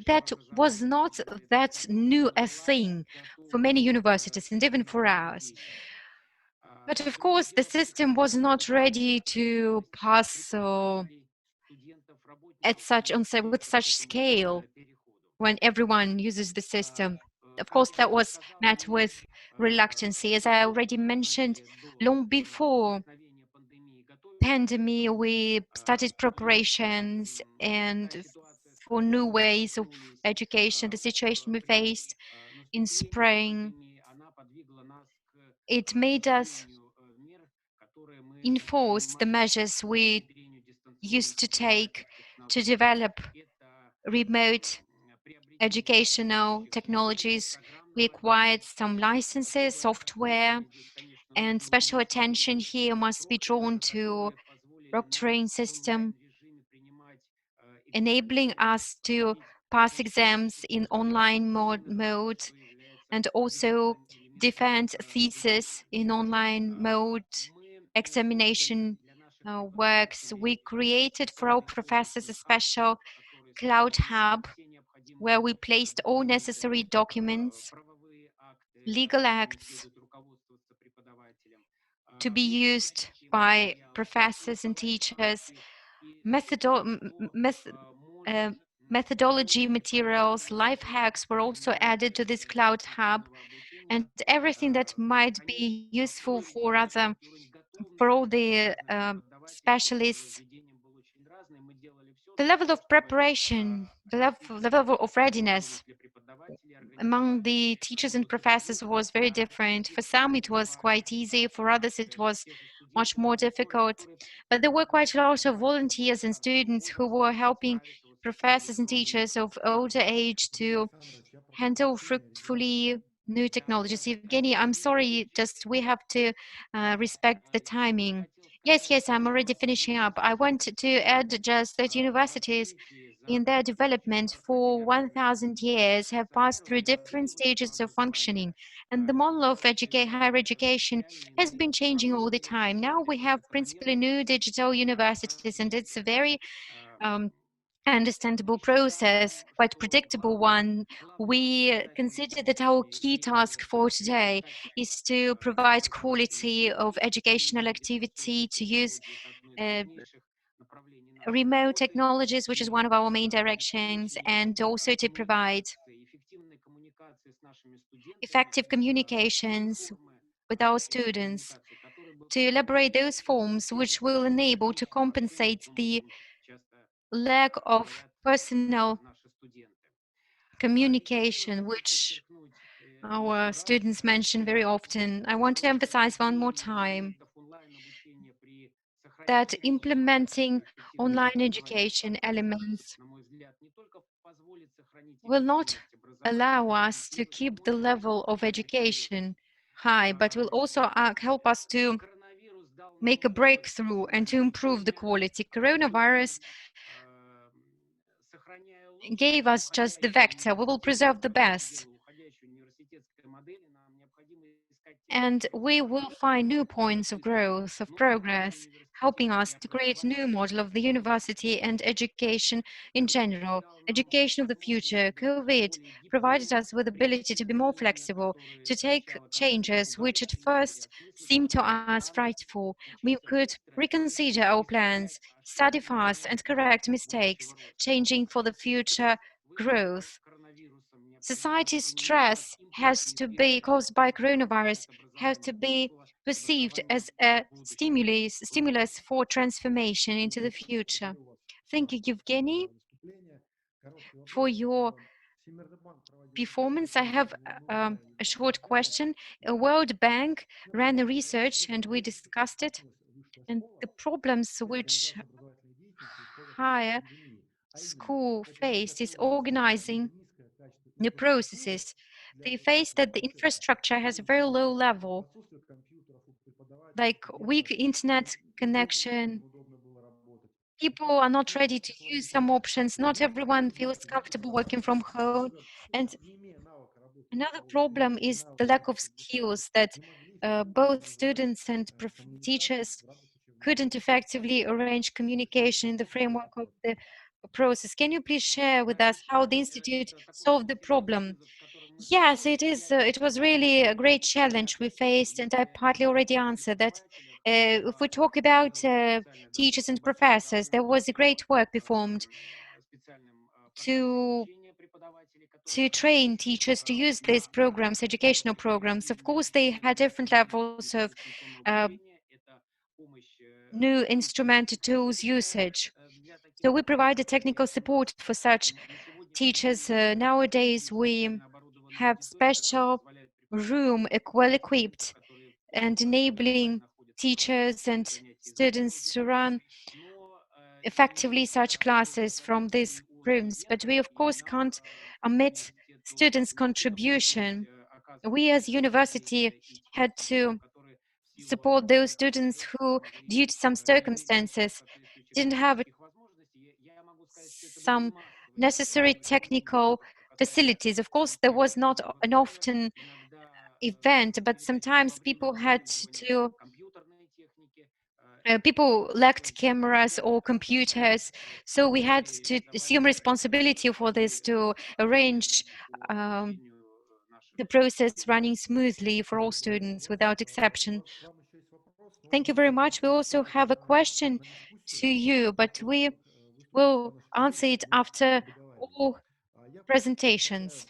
that was not that new a thing for many universities and even for ours. But of course, the system was not ready to pass with such scale when everyone uses the system. Of course, that was met with reluctancy. As I already mentioned, long before pandemic, we started preparations and for new ways of education. The situation we faced in spring, it made us enforce the measures we used to take to develop remote educational technologies. We acquired some licenses, software, and special attention here must be drawn to proctoring system, enabling us to pass exams in online mode and also defend thesis in online mode, examination works. We created for our professors a special cloud hub where we placed all necessary documents, legal acts to be used by professors and teachers, methodology materials, life hacks were also added to this cloud hub, and everything that might be useful for all the specialists. The level of preparation, the level of readiness among the teachers and professors was very different. For some, it was quite easy. For others, it was much more difficult. But there were quite a lot of volunteers and students who were helping professors and teachers of older age to handle fruitfully new technologies. Evgeny, I'm sorry, just we have to respect the timing. Yes, I'm already finishing up. I want to add just that universities in their development for 1,000 years have passed through different stages of functioning, and the model of higher education has been changing all the time. Now we have principally new digital universities, and it's a very understandable process, quite predictable one. We consider that our key task for today is to provide quality of educational activity, to use remote technologies, which is one of our main directions, and also to provide effective communications with our students, to elaborate those forms which will enable to compensate the lack of personal communication, which our students mention very often. I want to emphasize one more time that implementing online education elements will not allow us to keep the level of education high, but will also help us to make a breakthrough and to improve the quality. Coronavirus gave us just the vector. We will preserve the best. And we will find new points of growth, of progress, helping us to create a new model of the university and education in general. Education of the future. COVID provided us with the ability to be more flexible, to take changes which at first seemed to us frightful. We could reconsider our plans, study fast and correct mistakes, changing for the future growth. Society's stress has to be caused by coronavirus, has to be perceived as a stimulus for transformation into the future. Thank you, Evgeny, for your performance. I have a short question. A World Bank ran a research and we discussed it. And the problems which higher school faced is organizing the processes. They face that the infrastructure has a very low level, like weak internet connection. People are not ready to use some options. Not everyone feels comfortable working from home. And another problem is the lack of skills that both students and teachers couldn't effectively arrange communication in the framework of the process. Can you please share with us how the Institute solved the problem? Yes, it is. It was really a great challenge we faced, and I partly already answered that. If we talk about teachers and professors, there was a great work performed to train teachers to use these programs, educational programs. Of course, they had different levels of new instrument tools usage. So we provided technical support for such teachers. Nowadays, we have special room well equipped and enabling teachers and students to run effectively such classes from these rooms. But we, of course, can't omit students' contribution. We as university had to support those students who, due to some circumstances, didn't have some necessary technical facilities. Of course, there was not an often event, but sometimes people had to people lacked cameras or computers, so we had to assume responsibility for this, to arrange the process running smoothly for all students without exception. Thank you very much. We also have a question to you, but we will answer it after all presentations.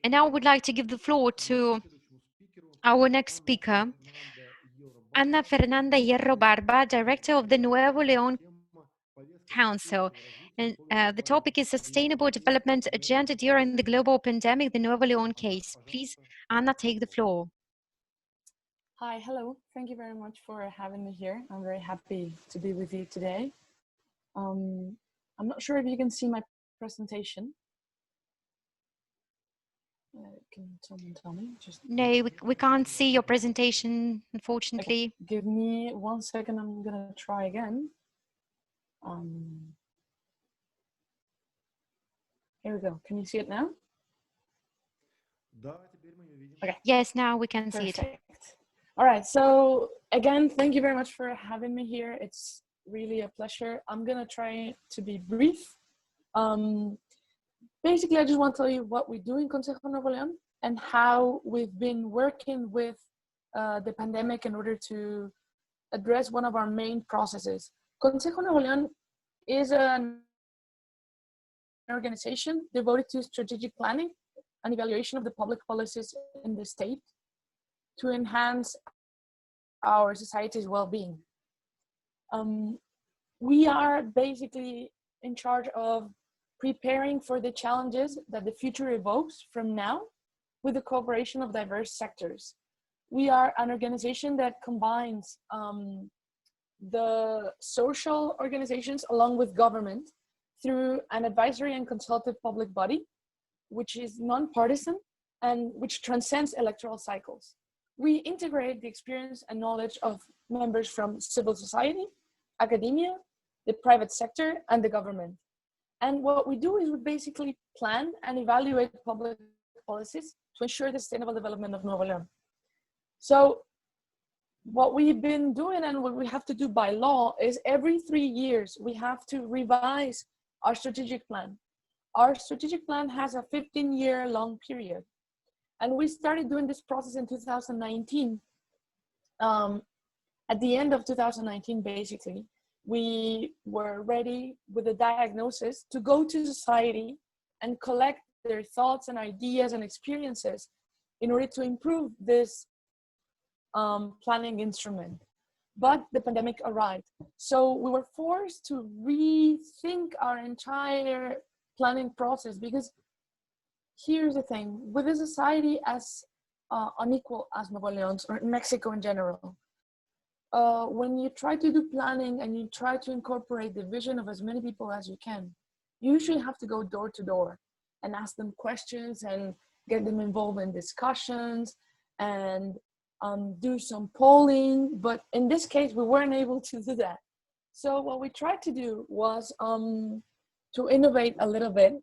And now I would like to give the floor to our next speaker, Fernanda Hierro Barba, Director of the Nuevo Lyon Council. And the topic is Sustainable Development Agenda during the Global Pandemic, the Nuevo Lyon case. Please, Anna, take the floor. Hi, hello. Thank you very much for having me here. I'm very happy to be with you today. I'm not sure if you can see my presentation. Can someone tell me? No, we can't see your presentation, unfortunately. Okay. Give me 1 second. I'm gonna try again. Here we go. Can you see it now? Okay. Yes, now we can see it. All right. So again, thank you very much for having me here. It's really a pleasure. I'm gonna try to be brief. Basically, I just want to tell you what we do in Consejo Nuevo León and how we've been working with the pandemic in order to address one of our main processes. Consejo Nuevo León is an organization devoted to strategic planning and evaluation of the public policies in the state to enhance our society's well-being. We are basically in charge of preparing for the challenges that the future evokes from now, with the cooperation of diverse sectors. We are an organization that combines the social organizations along with government through an advisory and consultative public body, which is non-partisan and which transcends electoral cycles. We integrate the experience and knowledge of members from civil society, academia, the private sector, and the government. And what we do is we basically plan and evaluate public policies to ensure the sustainable development of Nuevo León. So what we've been doing and what we have to do by law is every 3 years, we have to revise our strategic plan. Our strategic plan has a 15-year long period. And we started doing this process in 2019. At the end of 2019, basically, we were ready with a diagnosis to go to society and collect their thoughts and ideas and experiences in order to improve this planning instrument. But the pandemic arrived. So we were forced to rethink our entire planning process, because here's the thing, with a society as unequal as Nuevo León's or Mexico in general, when you try to do planning and you try to incorporate the vision of as many people as you can, you usually have to go door to door and ask them questions and get them involved in discussions and do some polling. But in this case, we weren't able to do that. So what we tried to do was to innovate a little bit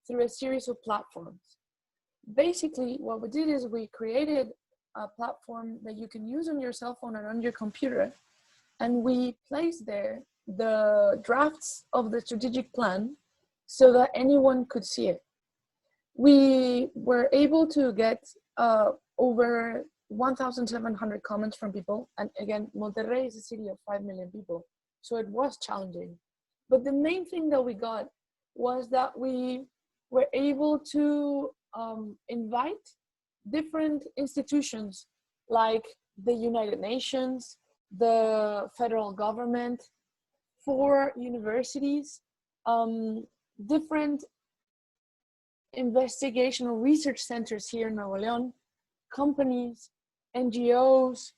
through a series of platforms. Basically, what we did is we created a platform that you can use on your cell phone and on your computer, and we placed there the drafts of the strategic plan so that anyone could see it. We were able to get over 1,700 comments from people, and again, Monterrey is a city of 5 million people, so it was challenging. But the main thing that we got was that we were able to invite different institutions like the United Nations, the federal government, 4 universities, different investigational research centers here in Nuevo León, companies, NGOs,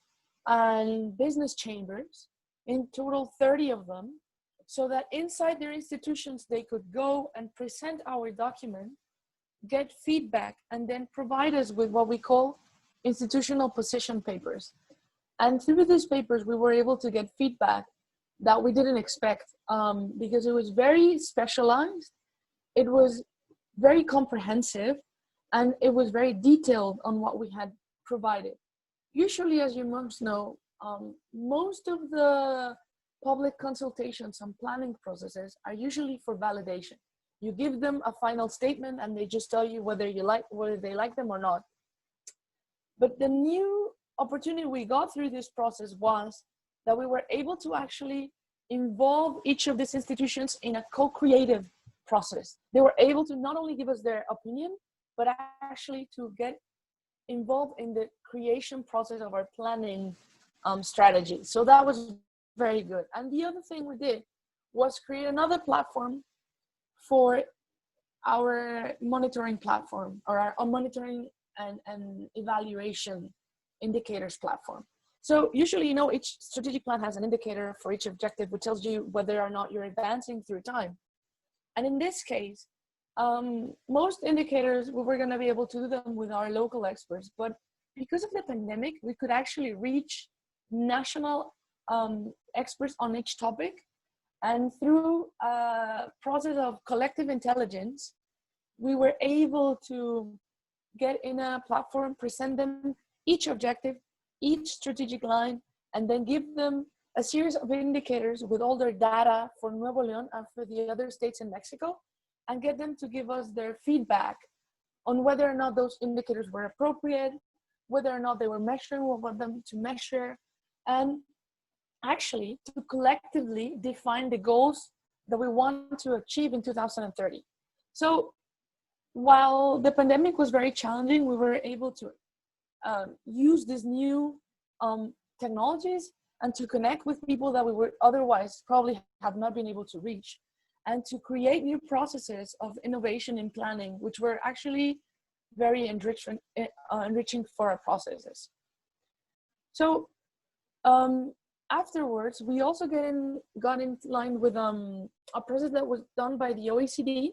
and business chambers, in total 30 of them, so that inside their institutions they could go and present our document, get feedback, and then provide us with what we call institutional position papers. And through these papers, we were able to get feedback that we didn't expect, because it was very specialized, it was very comprehensive, and it was very detailed on what we had provided. Usually, as you must know, most of the public consultations and planning processes are usually for validation. You give them a final statement and they just tell you whether they like them or not. But the new opportunity we got through this process was that we were able to actually involve each of these institutions in a co-creative process. They were able to not only give us their opinion, but actually to get involved in the creation process of our planning strategy. So that was very good. And the other thing we did was create another platform for our monitoring platform, or our monitoring and evaluation indicators platform. So usually, you know, each strategic plan has an indicator for each objective, which tells you whether or not you're advancing through time. And in this case, most indicators, we were going to be able to do them with our local experts, but because of the pandemic, we could actually reach national experts on each topic. And through a process of collective intelligence, we were able to get in a platform, present them each objective, each strategic line, and then give them a series of indicators with all their data for Nuevo León and for the other states in Mexico, and get them to give us their feedback on whether or not those indicators were appropriate, whether or not they were measuring what we want them to measure, and actually to collectively define the goals that we want to achieve in 2030. So while the pandemic was very challenging, we were able to use these new technologies and to connect with people that we would otherwise probably have not been able to reach, and to create new processes of innovation in planning, which were actually very enriching for our processes. So afterwards, we also got in line with a process that was done by the OECD,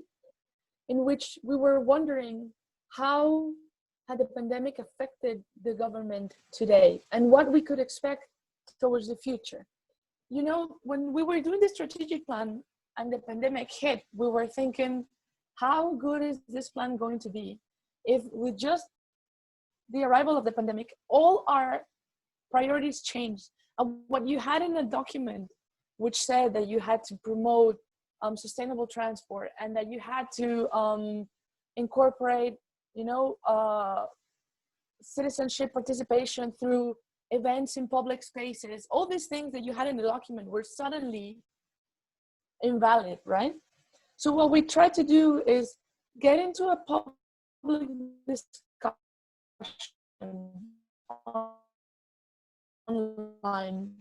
in which we were wondering how had the pandemic affected the government today and what we could expect towards the future. You know, when we were doing the strategic plan and the pandemic hit, we were thinking, how good is this plan going to be if with just the arrival of the pandemic, all our priorities changed? And what you had in a document which said that you had to promote sustainable transport and that you had to incorporate, you know, citizenship participation through events in public spaces, all these things that you had in the document were suddenly invalid, right? So what we try to do is get into a public discussion online.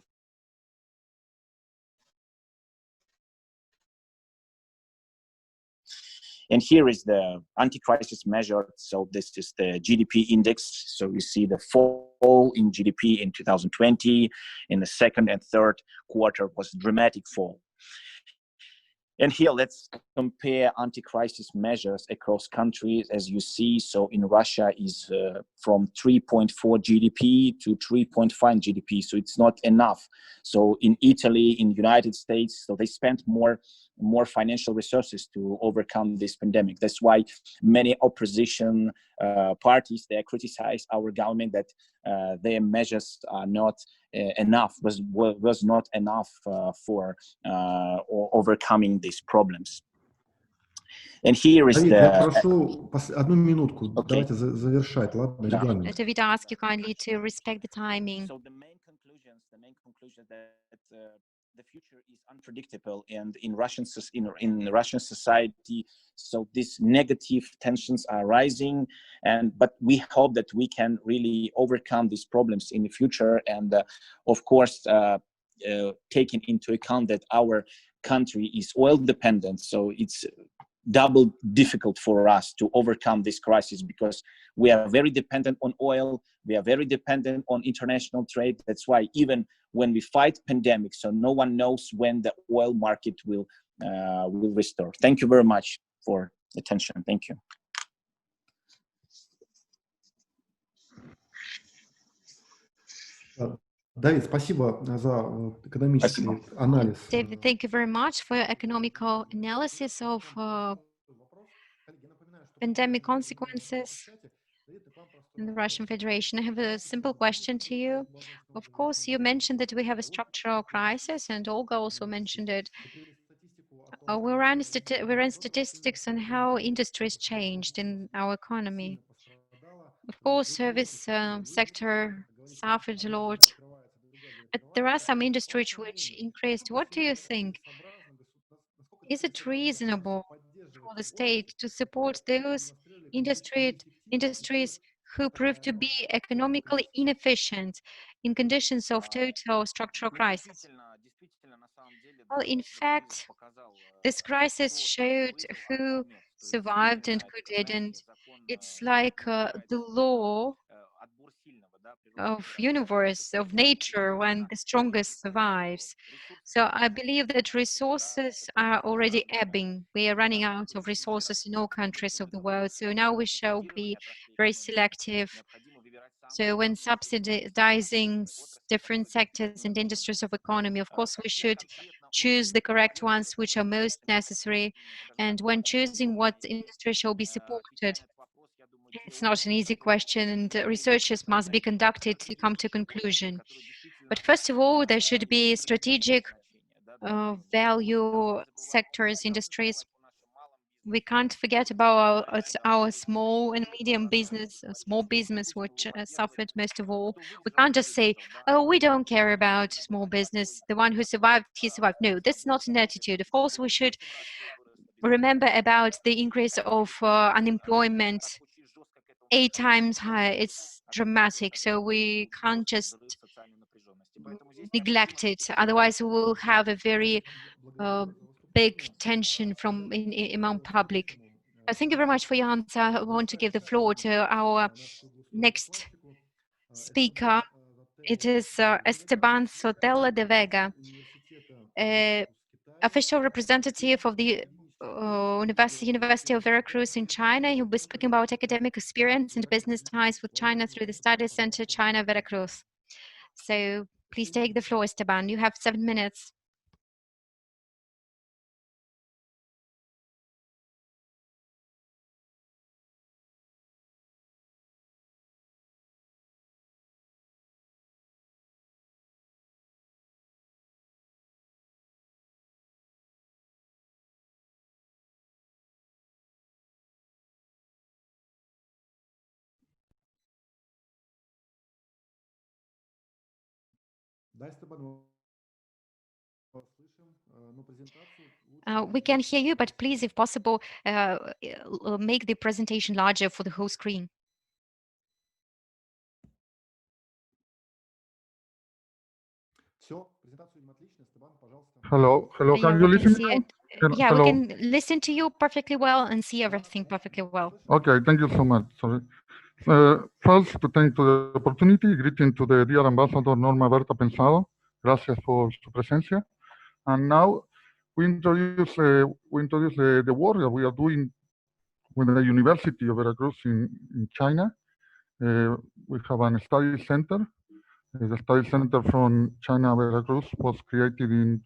And here is the anti-crisis measure. So this is the GDP index. So you see the fall in GDP in 2020. In the second and third quarter was dramatic fall. And here, let's compare anti-crisis measures across countries. As you see, so in Russia is from 3.4 GDP to 3.5 GDP. So it's not enough. So in Italy, in the United States, so they spent more financial resources to overcome this pandemic. That's why many opposition parties, they criticize our government that their measures are not enough, was not enough for overcoming these problems. And here is David, the... я прошу одну минутку, Okay. давайте завершать, ладно, регламент. David, I ask you kindly to respect the timing. So the main conclusion that the future is unpredictable, and in Russian society, so these negative tensions are rising, but we hope that we can really overcome these problems in the future, and of course taking into account that our country is oil dependent, so it's double difficult for us to overcome this crisis because we are very dependent on oil, we are very dependent on international trade. That's why even when we fight pandemic, so no one knows when the oil market will restore. Thank you very much for attention. Thank you. Давид, спасибо за экономический анализ. David, thank you very much for your economical analysis of pandemic consequences in the Russian Federation. I have a simple question to you. Of course, you mentioned that we have a structural crisis, and Olga also mentioned it. We ran statistics on how industries changed in our economy. Of course, service sector suffered a lot, but there are some industries which increased. What do you think? Is it reasonable for the state to support those industries who prove to be economically inefficient in conditions of total structural crisis? Well, in fact, this crisis showed who survived and who didn't. It's like the law of universe, of nature, when the strongest survives. So I believe that resources are already ebbing. We are running out of resources in all countries of the world. So now we shall be very selective. So when subsidizing different sectors and industries of economy, of course, we should choose the correct ones which are most necessary. And when choosing what industry shall be supported, it's not an easy question, and researches must be conducted to come to a conclusion. But first of all, there should be strategic value sectors, industries. We can't forget about our small and medium business, small business, which suffered most of all. We can't just say, oh, we don't care about small business. The one who survived, he survived. No, that's not an attitude. Of course, we should remember about the increase of unemployment 8 times higher. It's dramatic. So we can't just neglect it. Otherwise, we will have a very big tension among public. Thank you very much for your answer. I want to give the floor to our next speaker. It is Esteban Zottele de Vega, official representative of the University of Veracruz in China. He will be speaking about academic experience and business ties with China through the Study Center China Veracruz. So please take the floor, Esteban. You have 7 minutes. We can hear you, but please, if possible, make the presentation larger for the whole screen. Hello, hello. Yeah, Can you we can listen see now? it. Yeah, we Hello. can listen to you perfectly well and see everything perfectly well. Okay, thank you so much. Sorry. First, to thank to the opportunity. Greeting to the dear ambassador Norma, Bertha, Pensado. Gracias por su presencia. And now we introduce the work that we are doing with the University of Veracruz in China. We have a study center. The study center from China Veracruz was created in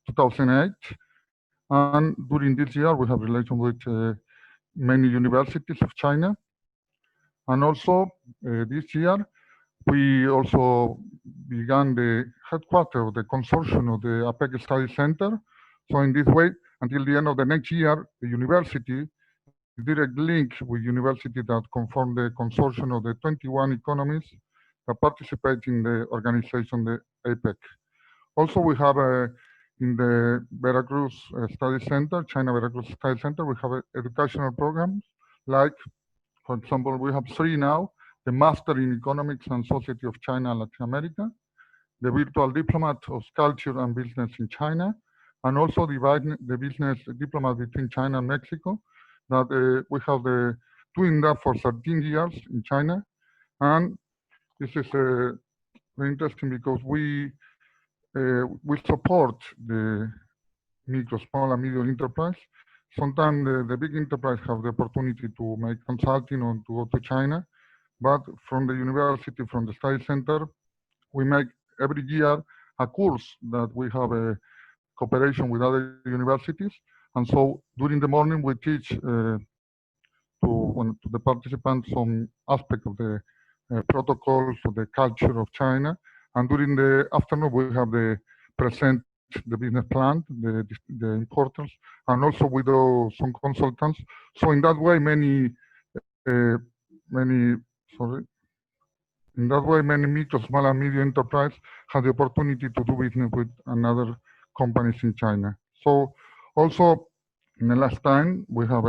2008. And during this year, we have relation with many universities of China. And also this year, we also began the headquarters of the consortium of the APEC Study Center. So in this way, until the end of the next year, the university is direct link with universities that conform the consortium of the 21 economies that participate in the organization, the APEC. Also, we have in the Veracruz Study Center, China Veracruz Study Center, we have educational programs like, for example, we have 3 now, the Master in Economics and Society of China and Latin America, the Virtual Diplomat of Culture and Business in China, and also the business diplomat between China and Mexico, that we have doing that for 13 years in China. And this is very interesting because we support the micro, small, and medium enterprise. Sometimes the big enterprise have the opportunity to make consulting or to go to China, but from the university, from the study center, we make every year a course that we have a cooperation with other universities. And so during the morning, we teach to the participants some aspect of the protocols of the culture of China. And during the afternoon, we have the present the business plan, the importance, and also with some consultants. So in that way, many micro, small, and medium enterprise have the opportunity to do business with another companies in China. So also in the last time, we have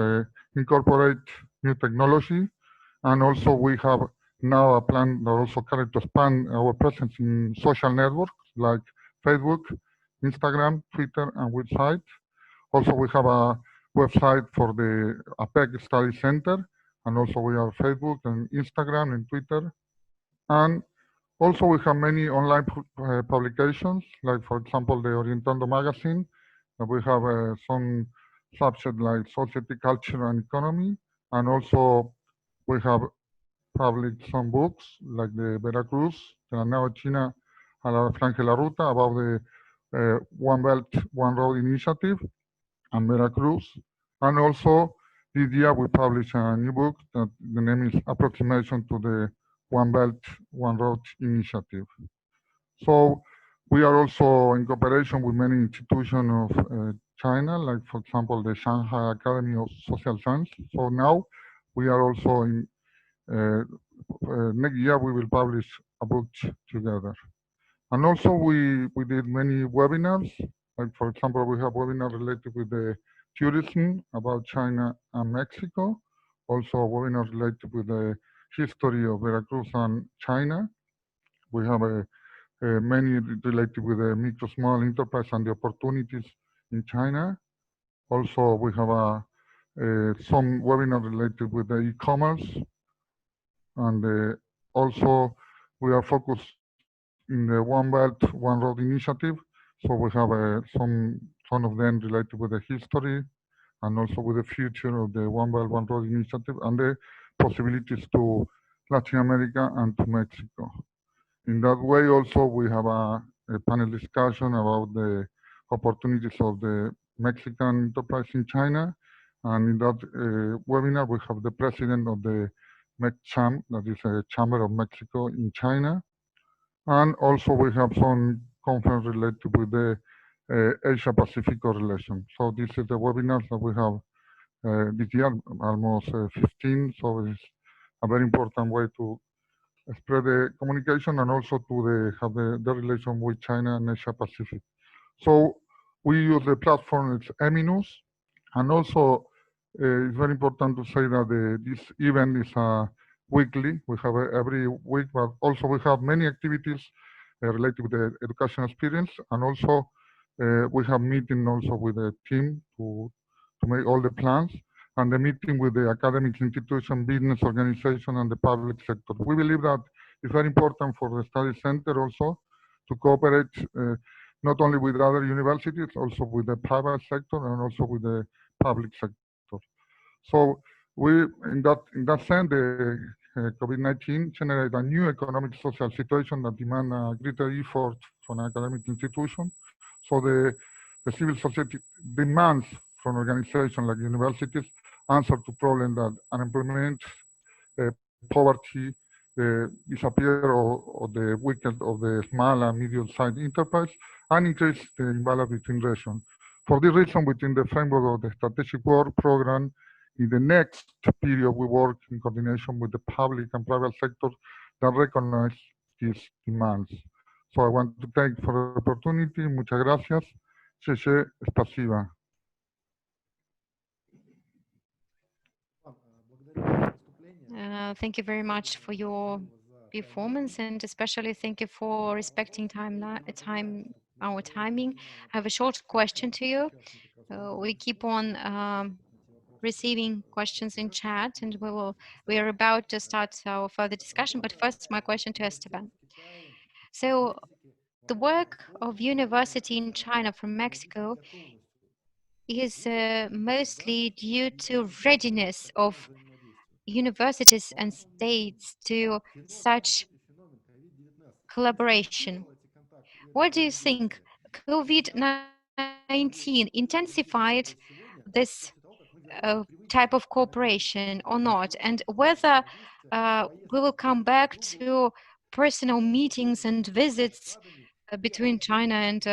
incorporate new technology, and also we have now a plan that also try to expand our presence in social networks like Facebook, Instagram, Twitter, and website. Also, we have a website for the APEC Study Center, and also we have Facebook and Instagram and Twitter. And also we have many online publications, like for example, the Orientando magazine. We have some subject like society, culture, and economy. And also we have published some books like the Veracruz, the Nueva China, a la Franja la Ruta, about the One Belt, One Road initiative, and Veracruz. And also this year we published a new book that the name is Approximation to the One Belt, One Road initiative. So we are also in cooperation with many institutions of China, like for example, the Shanghai Academy of Social Science. So now we are also in, next year we will publish a book together. And also we did many webinars, like for example, we have webinars related with the tourism about China and Mexico. Also webinars related with the history of Veracruz and China. We have many related with the micro small enterprise and the opportunities in China. Also, we have some webinars related with the e-commerce, and also we are focused in the One Belt, One Road initiative. So we have some of them related with the history and also with the future of the One Belt, One Road initiative and the possibilities to Latin America and to Mexico. In that way, also, we have a panel discussion about the opportunities of the Mexican enterprise in China. And in that webinar, we have the president of the MecCham, that is a Chamber of Mexico in China. And also we have some conference related with the Asia-Pacific relation. So this is the webinars that we have this year, almost 15. So it's a very important way to spread the communication and also to have the relation with China and Asia Pacific. So we use the platform, it's Eminus, and also it's very important to say that this event is weekly. We have every week, but also we have many activities related with the education experience, and also we have meeting also with the team to make all the plans, and the meeting with the academic institution, business organization, and the public sector. We believe that it's very important for the study center also to cooperate not only with other universities, also with the private sector and also with the public sector. So we, in that sense, the COVID-19 generated a new economic social situation that demand a greater effort from academic institutions. So the civil society demands from organizations like universities answer to problems that unemployment, poverty, disappear or the weakness of the small and medium-sized enterprise, and increase the imbalance between regions. For this reason, within the framework of the strategic work program, in the next period, we work in coordination with the public and private sector that recognize these demands. So I want to thank for the opportunity. Muchas gracias. Спасибо. Thank you very much for your performance, and especially thank you for respecting our timing. I have a short question to you. We keep on receiving questions in chat, and we are about to start our further discussion. But first, my question to Esteban. So, the work of university in China from Mexico is mostly due to readiness of universities and states to such collaboration. What do you think? COVID-19 intensified this type of cooperation or not, and whether we will come back to personal meetings and visits between China and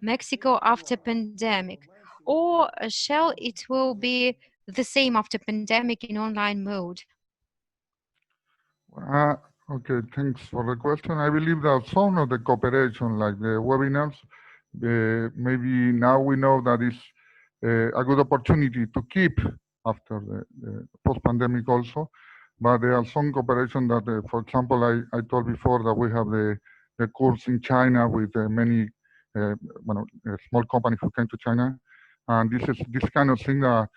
Mexico after pandemic, or shall it will be the same after pandemic in online mode? Okay, thanks for the question. I believe that some of the cooperation, like the webinars, maybe now we know that it's a good opportunity to keep after the post-pandemic also. But there are some cooperation that, for example, I told before that we have the course in China with many small companies who came to China. And this kind of thing that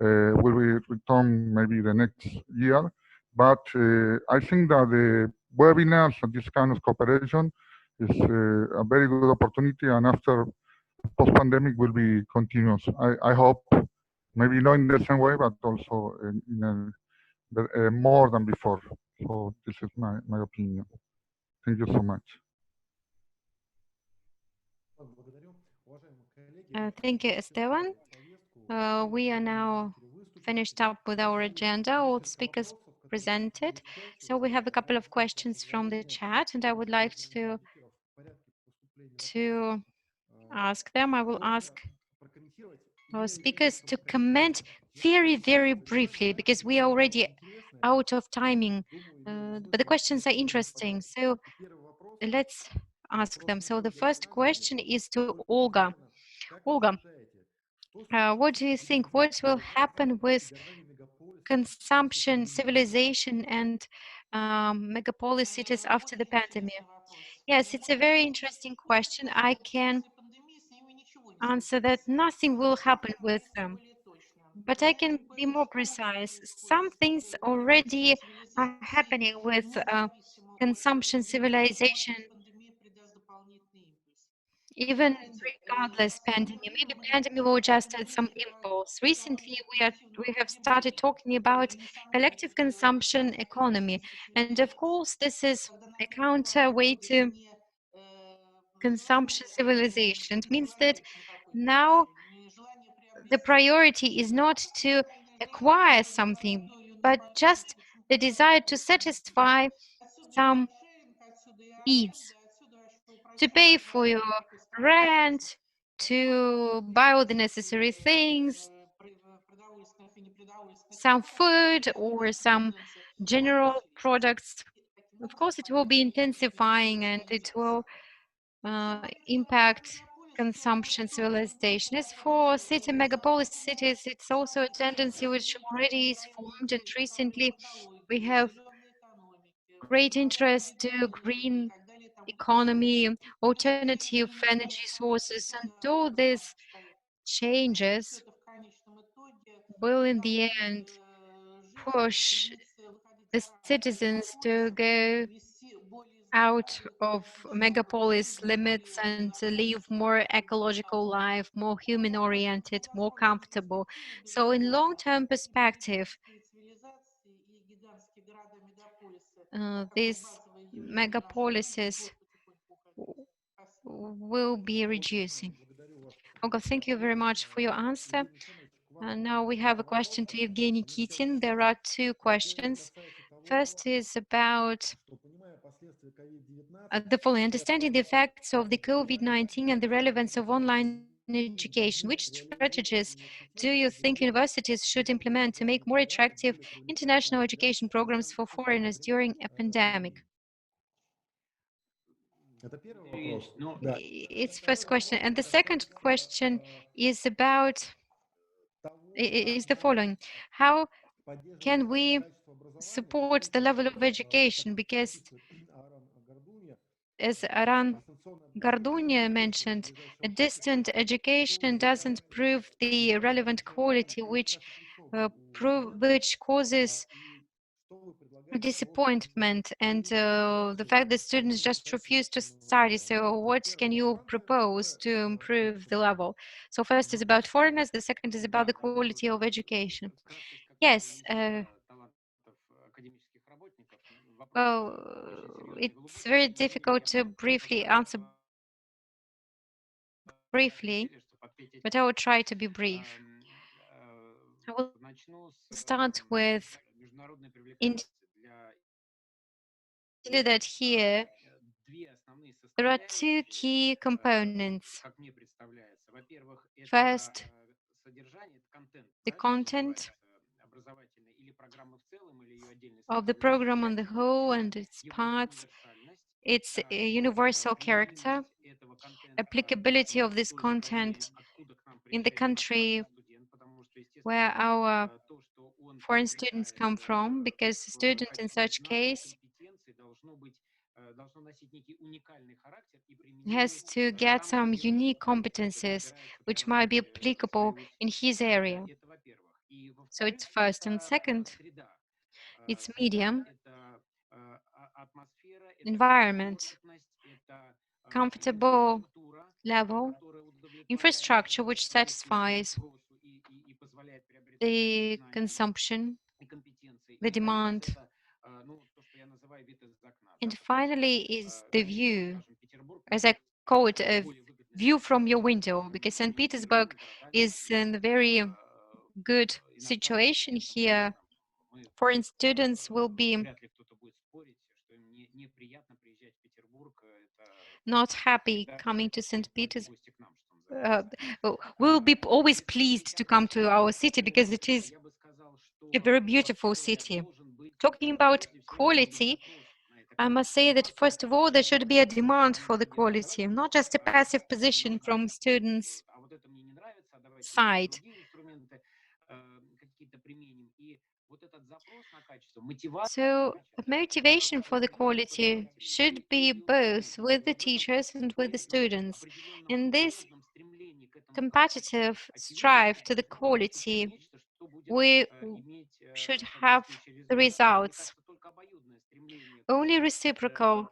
will be returned maybe the next year. But I think that the webinars and this kind of cooperation is a very good opportunity, and after post-pandemic will be continuous. I hope, maybe not in the same way, but also in more than before. So this is my opinion. Thank you so much. Thank you, Esteban. We are now finished up with our agenda. All speakers presented. So we have a couple of questions from the chat, and I would like to ask them. I will ask our speakers to comment very, very briefly, because we are already out of timing. But the questions are interesting, so let's ask them. So the first question is to Olga. Olga, what do you think? What will happen with consumption, civilization, and megapolis cities after the pandemic? Yes, it's a very interesting question. I can answer that nothing will happen with them. But I can be more precise. Some things already are happening with consumption civilization, even regardless pandemic. Maybe pandemic will just add some impulse. Recently, we have started talking about collective consumption economy, and of course, this is a counter way to consumption civilization. It means that now the priority is not to acquire something, but just the desire to satisfy some needs, to pay for your rent, to buy all the necessary things, some food or some general products. Of course, it will be intensifying and it will impact consumption civilization. As for city megapolis cities, it's also a tendency which already is formed, and recently we have great interest to green economy, alternative energy sources, and all these changes will in the end push the citizens to go out of megapolis limits and to live more ecological life, more human oriented, more comfortable. So in long-term perspective, these megapolises will be reducing. Olga, thank you very much for your answer. Now we have a question to Evgeny Kitin. There are two questions. First is about the following: understanding the effects of the COVID-19 and the relevance of online education. Which strategies do you think universities should implement to make more attractive international education programs for foreigners during a pandemic? It's first question. And the second question is about is the following: how can we support the level of education? Because as Aran Gardunia mentioned, a distant education doesn't prove the relevant quality, which causes disappointment and the fact that students just refuse to study. So what can you propose to improve the level? So first is about foreigners, the second is about the quality of education. Yes, well, it's very difficult to briefly answer briefly, but I will try to be brief. I will start with that here there are two key components. First, the content of the program on the whole and its parts, its universal character, applicability of this content in the country where our foreign students come from, because a student in such case has to get some unique competencies which might be applicable in his area. So it's first, and second, it's medium, environment, comfortable level, infrastructure which satisfies the consumption, the demand. And finally is the view, as I call it, a view from your window, because St. Petersburg is in a very good situation here. Foreign students will be not happy coming to St. Petersburg. We'll be always pleased to come to our city because it is a very beautiful city. Talking about quality, I must say that first of all, there should be a demand for the quality, not just a passive position from students' side. So motivation for the quality should be both with the teachers and with the students. And this competitive strive to the quality we should have the results. Only reciprocal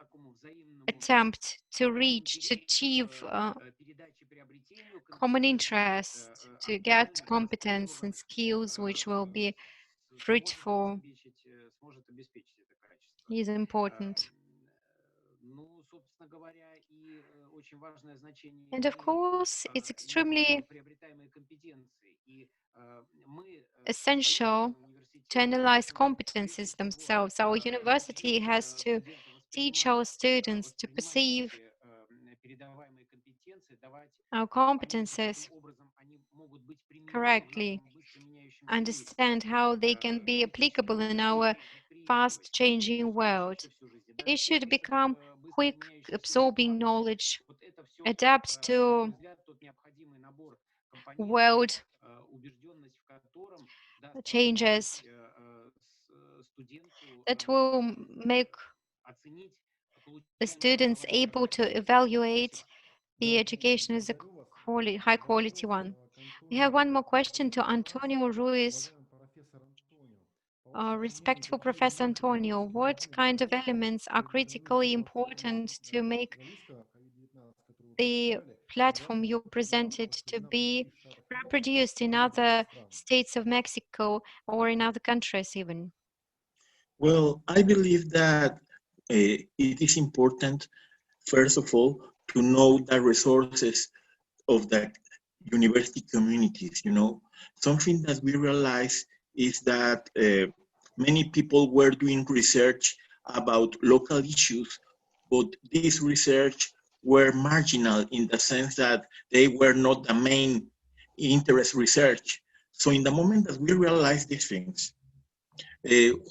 attempt to reach, to achieve common interest, to get competence and skills which will be fruitful is important. And of course, it's extremely essential to analyze competencies themselves. Our university has to teach our students to perceive our competencies correctly, understand how they can be applicable in our fast-changing world. They should become quick absorbing knowledge, adapt to world changes that will make the students able to evaluate the education as a high quality one. We have one more question to Antonio Ruiz. Respectful Professor Antonio, what kind of elements are critically important to make the platform you presented to be reproduced in other states of Mexico or in other countries even? Well, I believe that it is important, first of all, to know the resources of the university communities. Something that we realize is that many people were doing research about local issues, but this research were marginal in the sense that they were not the main interest research. So in the moment that we realized these things,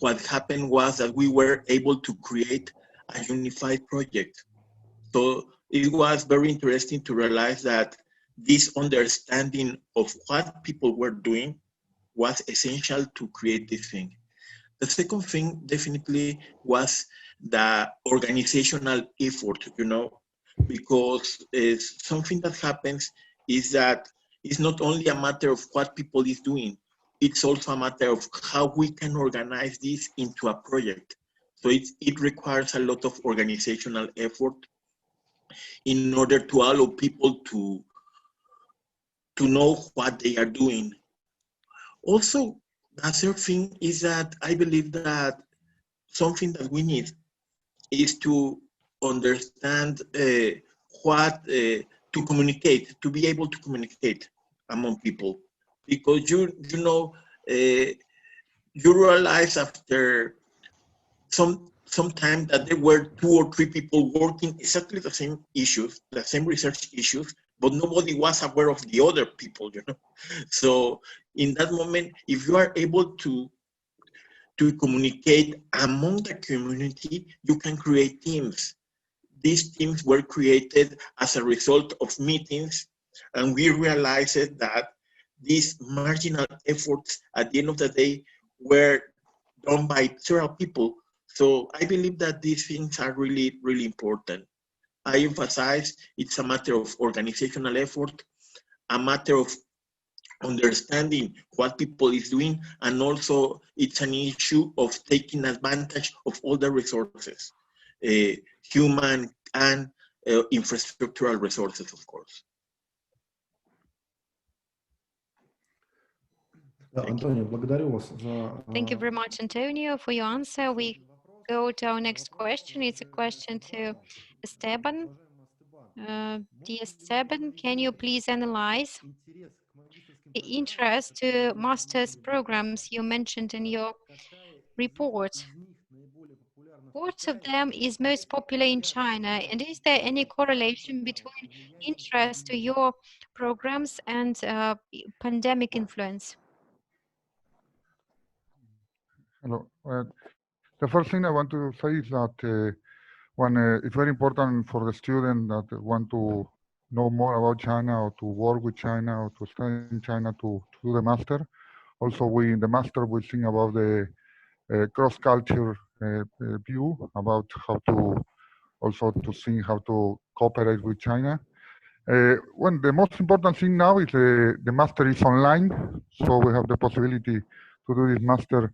what happened was that we were able to create a unified project. So it was very interesting to realize that this understanding of what people were doing was essential to create this thing. The second thing definitely was the organizational effort, because something that happens is that it's not only a matter of what people is doing, it's also a matter of how we can organize this into a project. So it requires a lot of organizational effort in order to allow people to know what they are doing. Also, the third thing is that I believe that something that we need is to understand what to communicate, to be able to communicate among people, because you realize after some time that there were 2 or 3 people working exactly the same issues, the same research issues, but nobody was aware of the other people, So in that moment, if you are able to communicate among the community, you can create teams. These teams were created as a result of meetings, and we realized that these marginal efforts at the end of the day were done by several people. So I believe that these things are really, really important. I emphasize it's a matter of organizational effort, a matter of understanding what people is doing, and also it's an issue of taking advantage of all the resources, human and infrastructural resources, of course. Thank you very much, Antonio, for your answer. We go to our next question. It's a question to Esteban. Dear Esteban, can you please analyze the interest to master's programs you mentioned in your report? What of them is most popular in China? And is there any correlation between interest to your programs and pandemic influence? Hello. The first thing I want to say is that it's very important for the student that want to know more about China or to work with China or to study in China to do the master. Also, in the master, we think about the cross-culture view about how to also to see how to cooperate with China. Well, the most important thing now is the master is online, so we have the possibility to do this master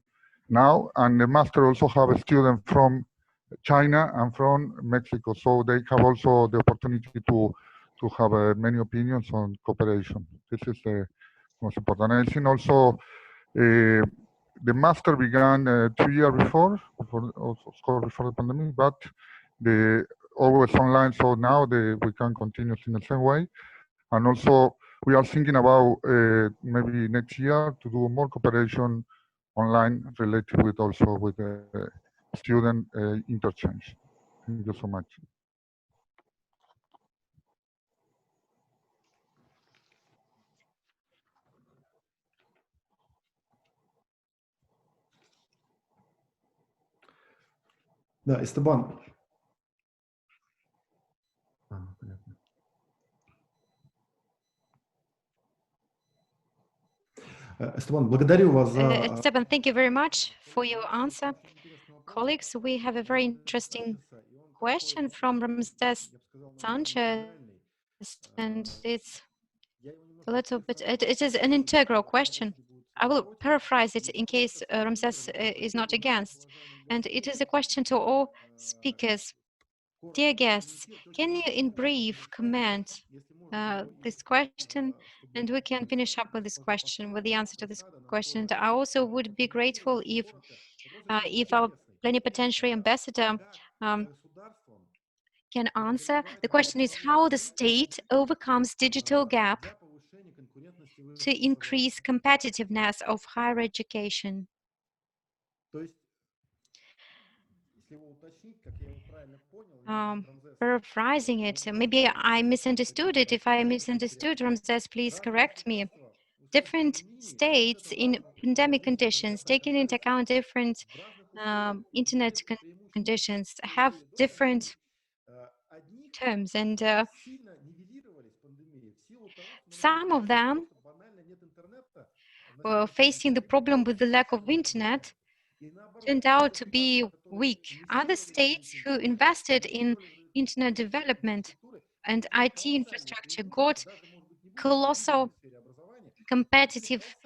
now, and the master also have a student from China and from Mexico, so they have also the opportunity to have many opinions on cooperation. This is the most important. I think also the master began 2 years before before the pandemic, but the always online, so now we can continue in the same way. And also, we are thinking about maybe next year to do more cooperation online related with also with student interchange. Thank you so much. Да, Эстебан. Понятно. Esteban, благодарю вас за... Esteban, thank you very much for your answer. Colleagues, we have a very interesting question from Ramses Sanchez, and it's a little bit, it is an integral question. I will paraphrase it in case Ramses is not against. And it is a question to all speakers. Dear guests, can you in brief comment this question, and we can finish up with this question, with the answer to this question. And I also would be grateful if our plenipotentiary ambassador can answer. The question is how the state overcomes digital gap to increase competitiveness of higher education. Paraphrasing it, maybe I misunderstood it. If I misunderstood, Ramses, please correct me. Different states in pandemic conditions, taking into account different internet conditions, have different terms, and some of them were facing the problem with the lack of internet turned out to be weak. Other states who invested in internet development and IT infrastructure got colossal competitive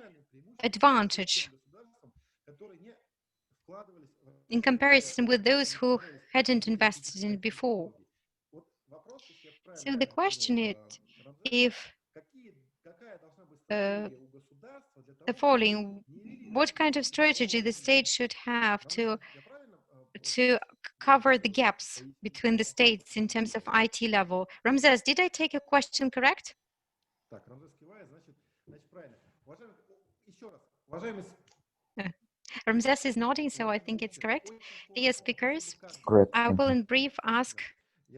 advantage in comparison with those who hadn't invested in it before. So the question is if the following, what kind of strategy the state should have to cover the gaps between the states in terms of IT level? Ramses, did I take a question correct? Ramses is nodding, so I think it's correct. Dear speakers, Correct. I will in brief ask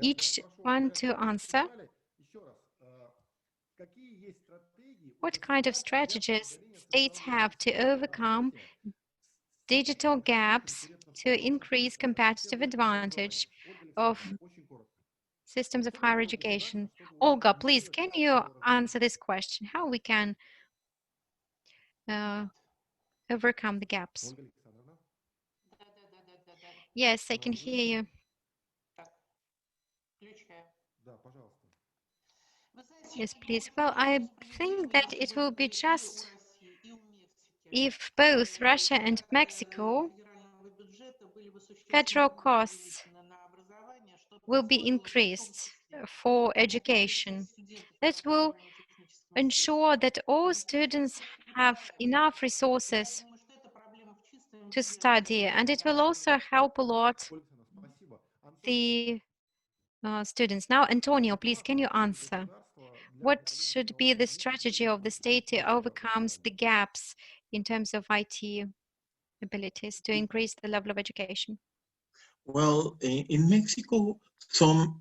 each one to answer. What kind of strategies states have to overcome digital gaps to increase competitive advantage of systems of higher education? Olga, please, can you answer this question? How we can overcome the gaps? Yes, I can hear you. Yes, please. Well, I think that it will be just if both Russia and Mexico federal costs will be increased for education. That will ensure that all students have enough resources to study, and it will also help a lot the students. Now, Antonio, please, can you answer? What should be the strategy of the state to overcome the gaps in terms of IT abilities to increase the level of education? Well, in Mexico, some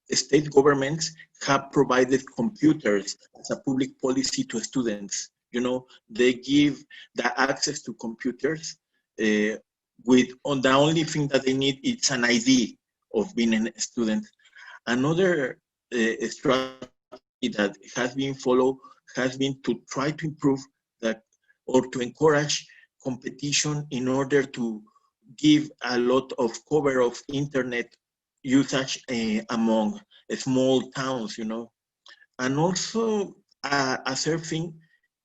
state governments have provided computers as a public policy to students. You know, they give the access to computers the only thing that they need is an ID of being a student. Another strategy that has been followed has been to try to improve that or to encourage competition in order to give a lot of cover of internet usage among small towns, you know. And also a third thing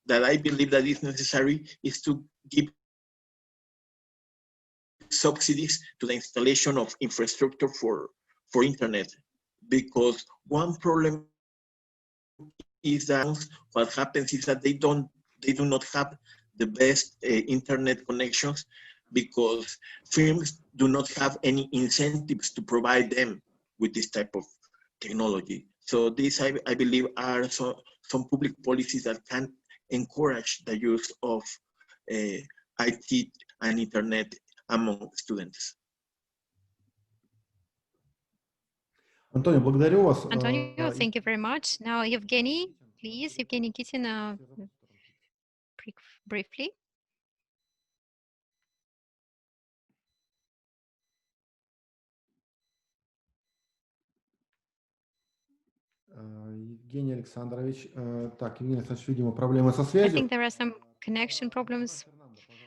that I believe that is necessary is to give subsidies to the installation of infrastructure for internet, because one problem is that what happens is that they do not have the best internet connections, because firms do not have any incentives to provide them with this type of technology. So these, I believe, are some public policies that can encourage the use of IT and internet among students. Антонио, благодарю вас. Antonio, thank you very much. Now, Evgeny, please, Evgeny Kitin, briefly. Евгений Александрович. Так, Евгений Александрович, видимо, проблемы со I связью. think there are some connection problems.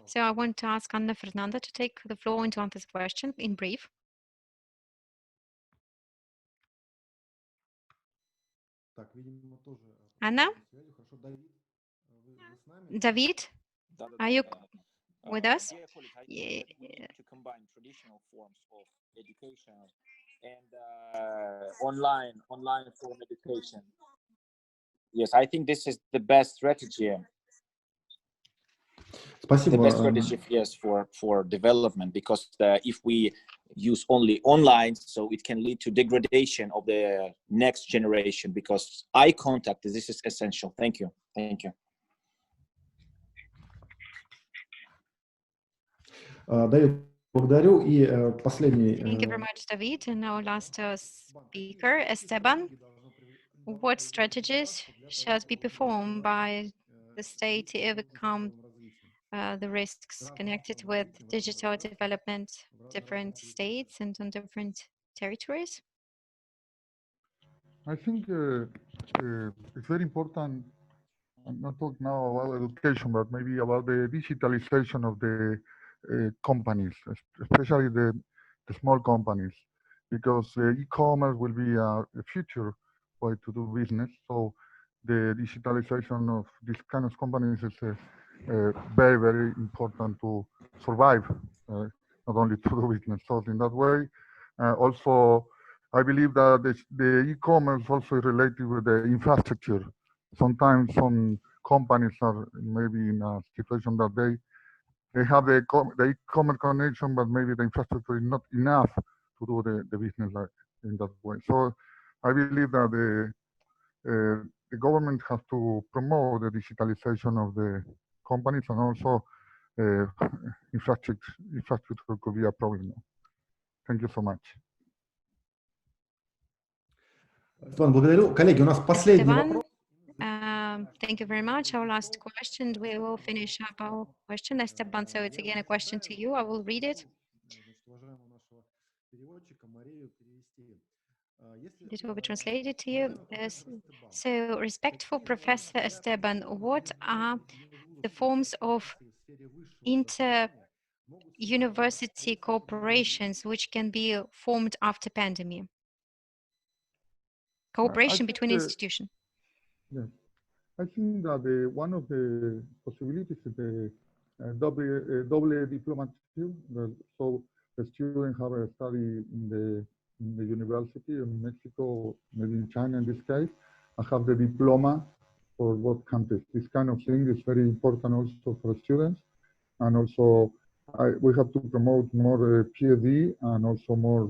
So I want to ask Anna Fernanda to take the floor and to answer this question in brief. Так, видимо, тоже Anna? Хорошо, Давид, вы с нами? David, are you with us? Dear colleague, I think that we need to combine traditional forms of education and online form education. Yes, I think this is the best strategy. Спасибо. The best strategy, yes, for development, because if we use only online, so it can lead to degradation of the next generation, because eye contact, this is essential. Thank you. Thank you. Давид, благодарю. И последний. Thank you very much, David. And our last speaker, Esteban. What strategies should be performed by the state to overcome the risks connected with digital development, different states and on different territories? I think it's very important. I'm not talking now about education, but maybe about the digitalization of the companies, especially the small companies, because e-commerce will be a future way to do business. So the digitalization of these kind of companies is very, very important to survive, not only to do business. So in that way, also, I believe that the e-commerce also is related with the infrastructure. Sometimes some companies are maybe in a situation that they have the e-commerce connection, but maybe the infrastructure is not enough to do the business like in that way. So I believe that the government has to promote the digitalization of the companies, and also infrastructure could be a problem. Thank you so much. Esteban, благодарю. Коллеги, у нас последний вопрос. Thank you very much. Our last question. We will finish up our question. Esteban, so it's again a question to you. I will read it. It will be translated to you. So, respectful Professor Esteban, what are the forms of inter-university cooperations which can be formed after pandemic? Cooperation between institutions. Yes. I think that one of the possibilities is the double diploma system. So the student have a study in the university in Mexico, maybe in China in this case, and have the diploma for both countries. This kind of thing is very important also for students, and also we have to promote more PhD and also more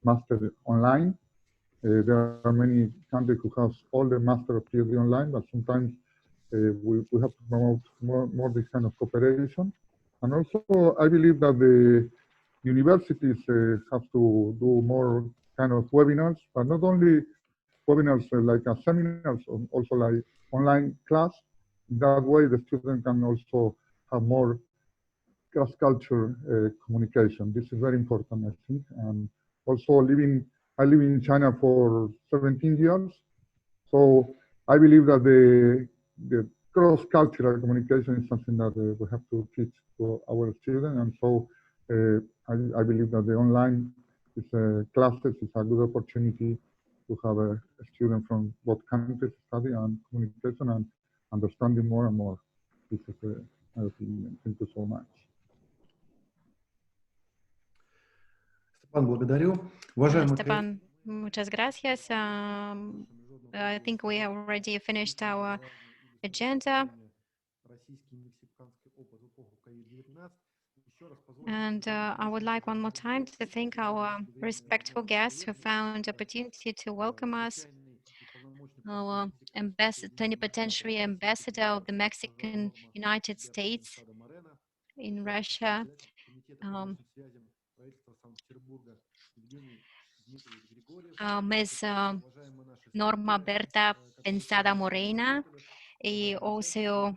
master online. There are many countries who have all the master of PhD online, but sometimes we have to promote more this kind of cooperation. And also, I believe that the universities have to do more kind of webinars, but not only webinars like seminars, also like online class. That way, the student can also have more cross-culture communication. This is very important, I think. And also, I live in China for 17 years, so I believe that the cross-cultural communication is something that we have to teach to our students, and so I believe that the online classes is a good opportunity to have a student from both countries study and communication and understanding more and more. This is my opinion. Thank you so much. Степан, благодарю. Уважаемые Esteban, muchas gracias. I think we have already finished our agenda. And I would like one more time to thank our respectful guests who found opportunity to welcome us. Our plenipotentiary ambassador of the Mexican United States in Russia, Ms. Norma Bertha Pensado Moreno, also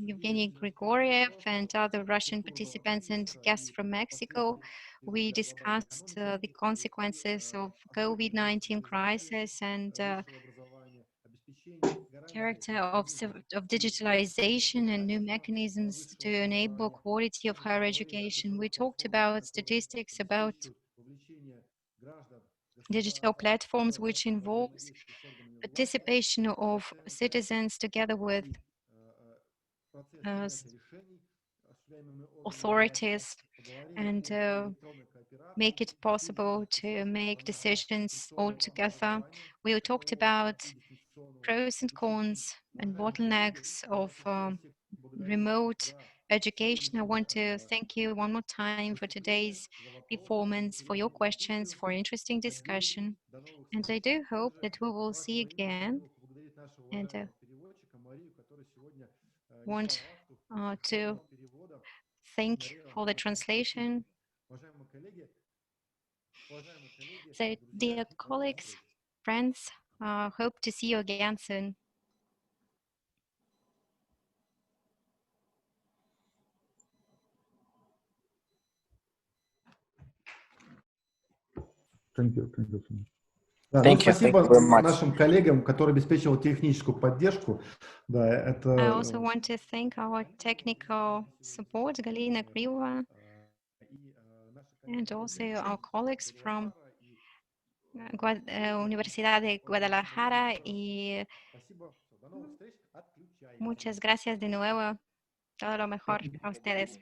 Evgeny Grigoriev and other Russian participants and guests from Mexico. We discussed the consequences of COVID-19 crisis and character of digitalization and new mechanisms to enable quality of higher education. We talked about statistics about digital platforms, which involves participation of citizens together with authorities and make it possible to make decisions all together. We talked about pros and cons and bottlenecks of remote education. I want to thank you one more time for today's performance, for your questions, for interesting discussion. And I do hope that we will see again. And want to thank for the translation. So, dear colleagues, friends, hope to see you again soon. Thank you so much. Да, Thank you спасибо very much. нашим коллегам, которые обеспечивали техническую поддержку. Да, это... I also want to thank our technical support, Galina Kriva, and also our colleagues from Universidad de Guadalajara. Y muchas gracias de nuevo. Todo lo mejor a ustedes.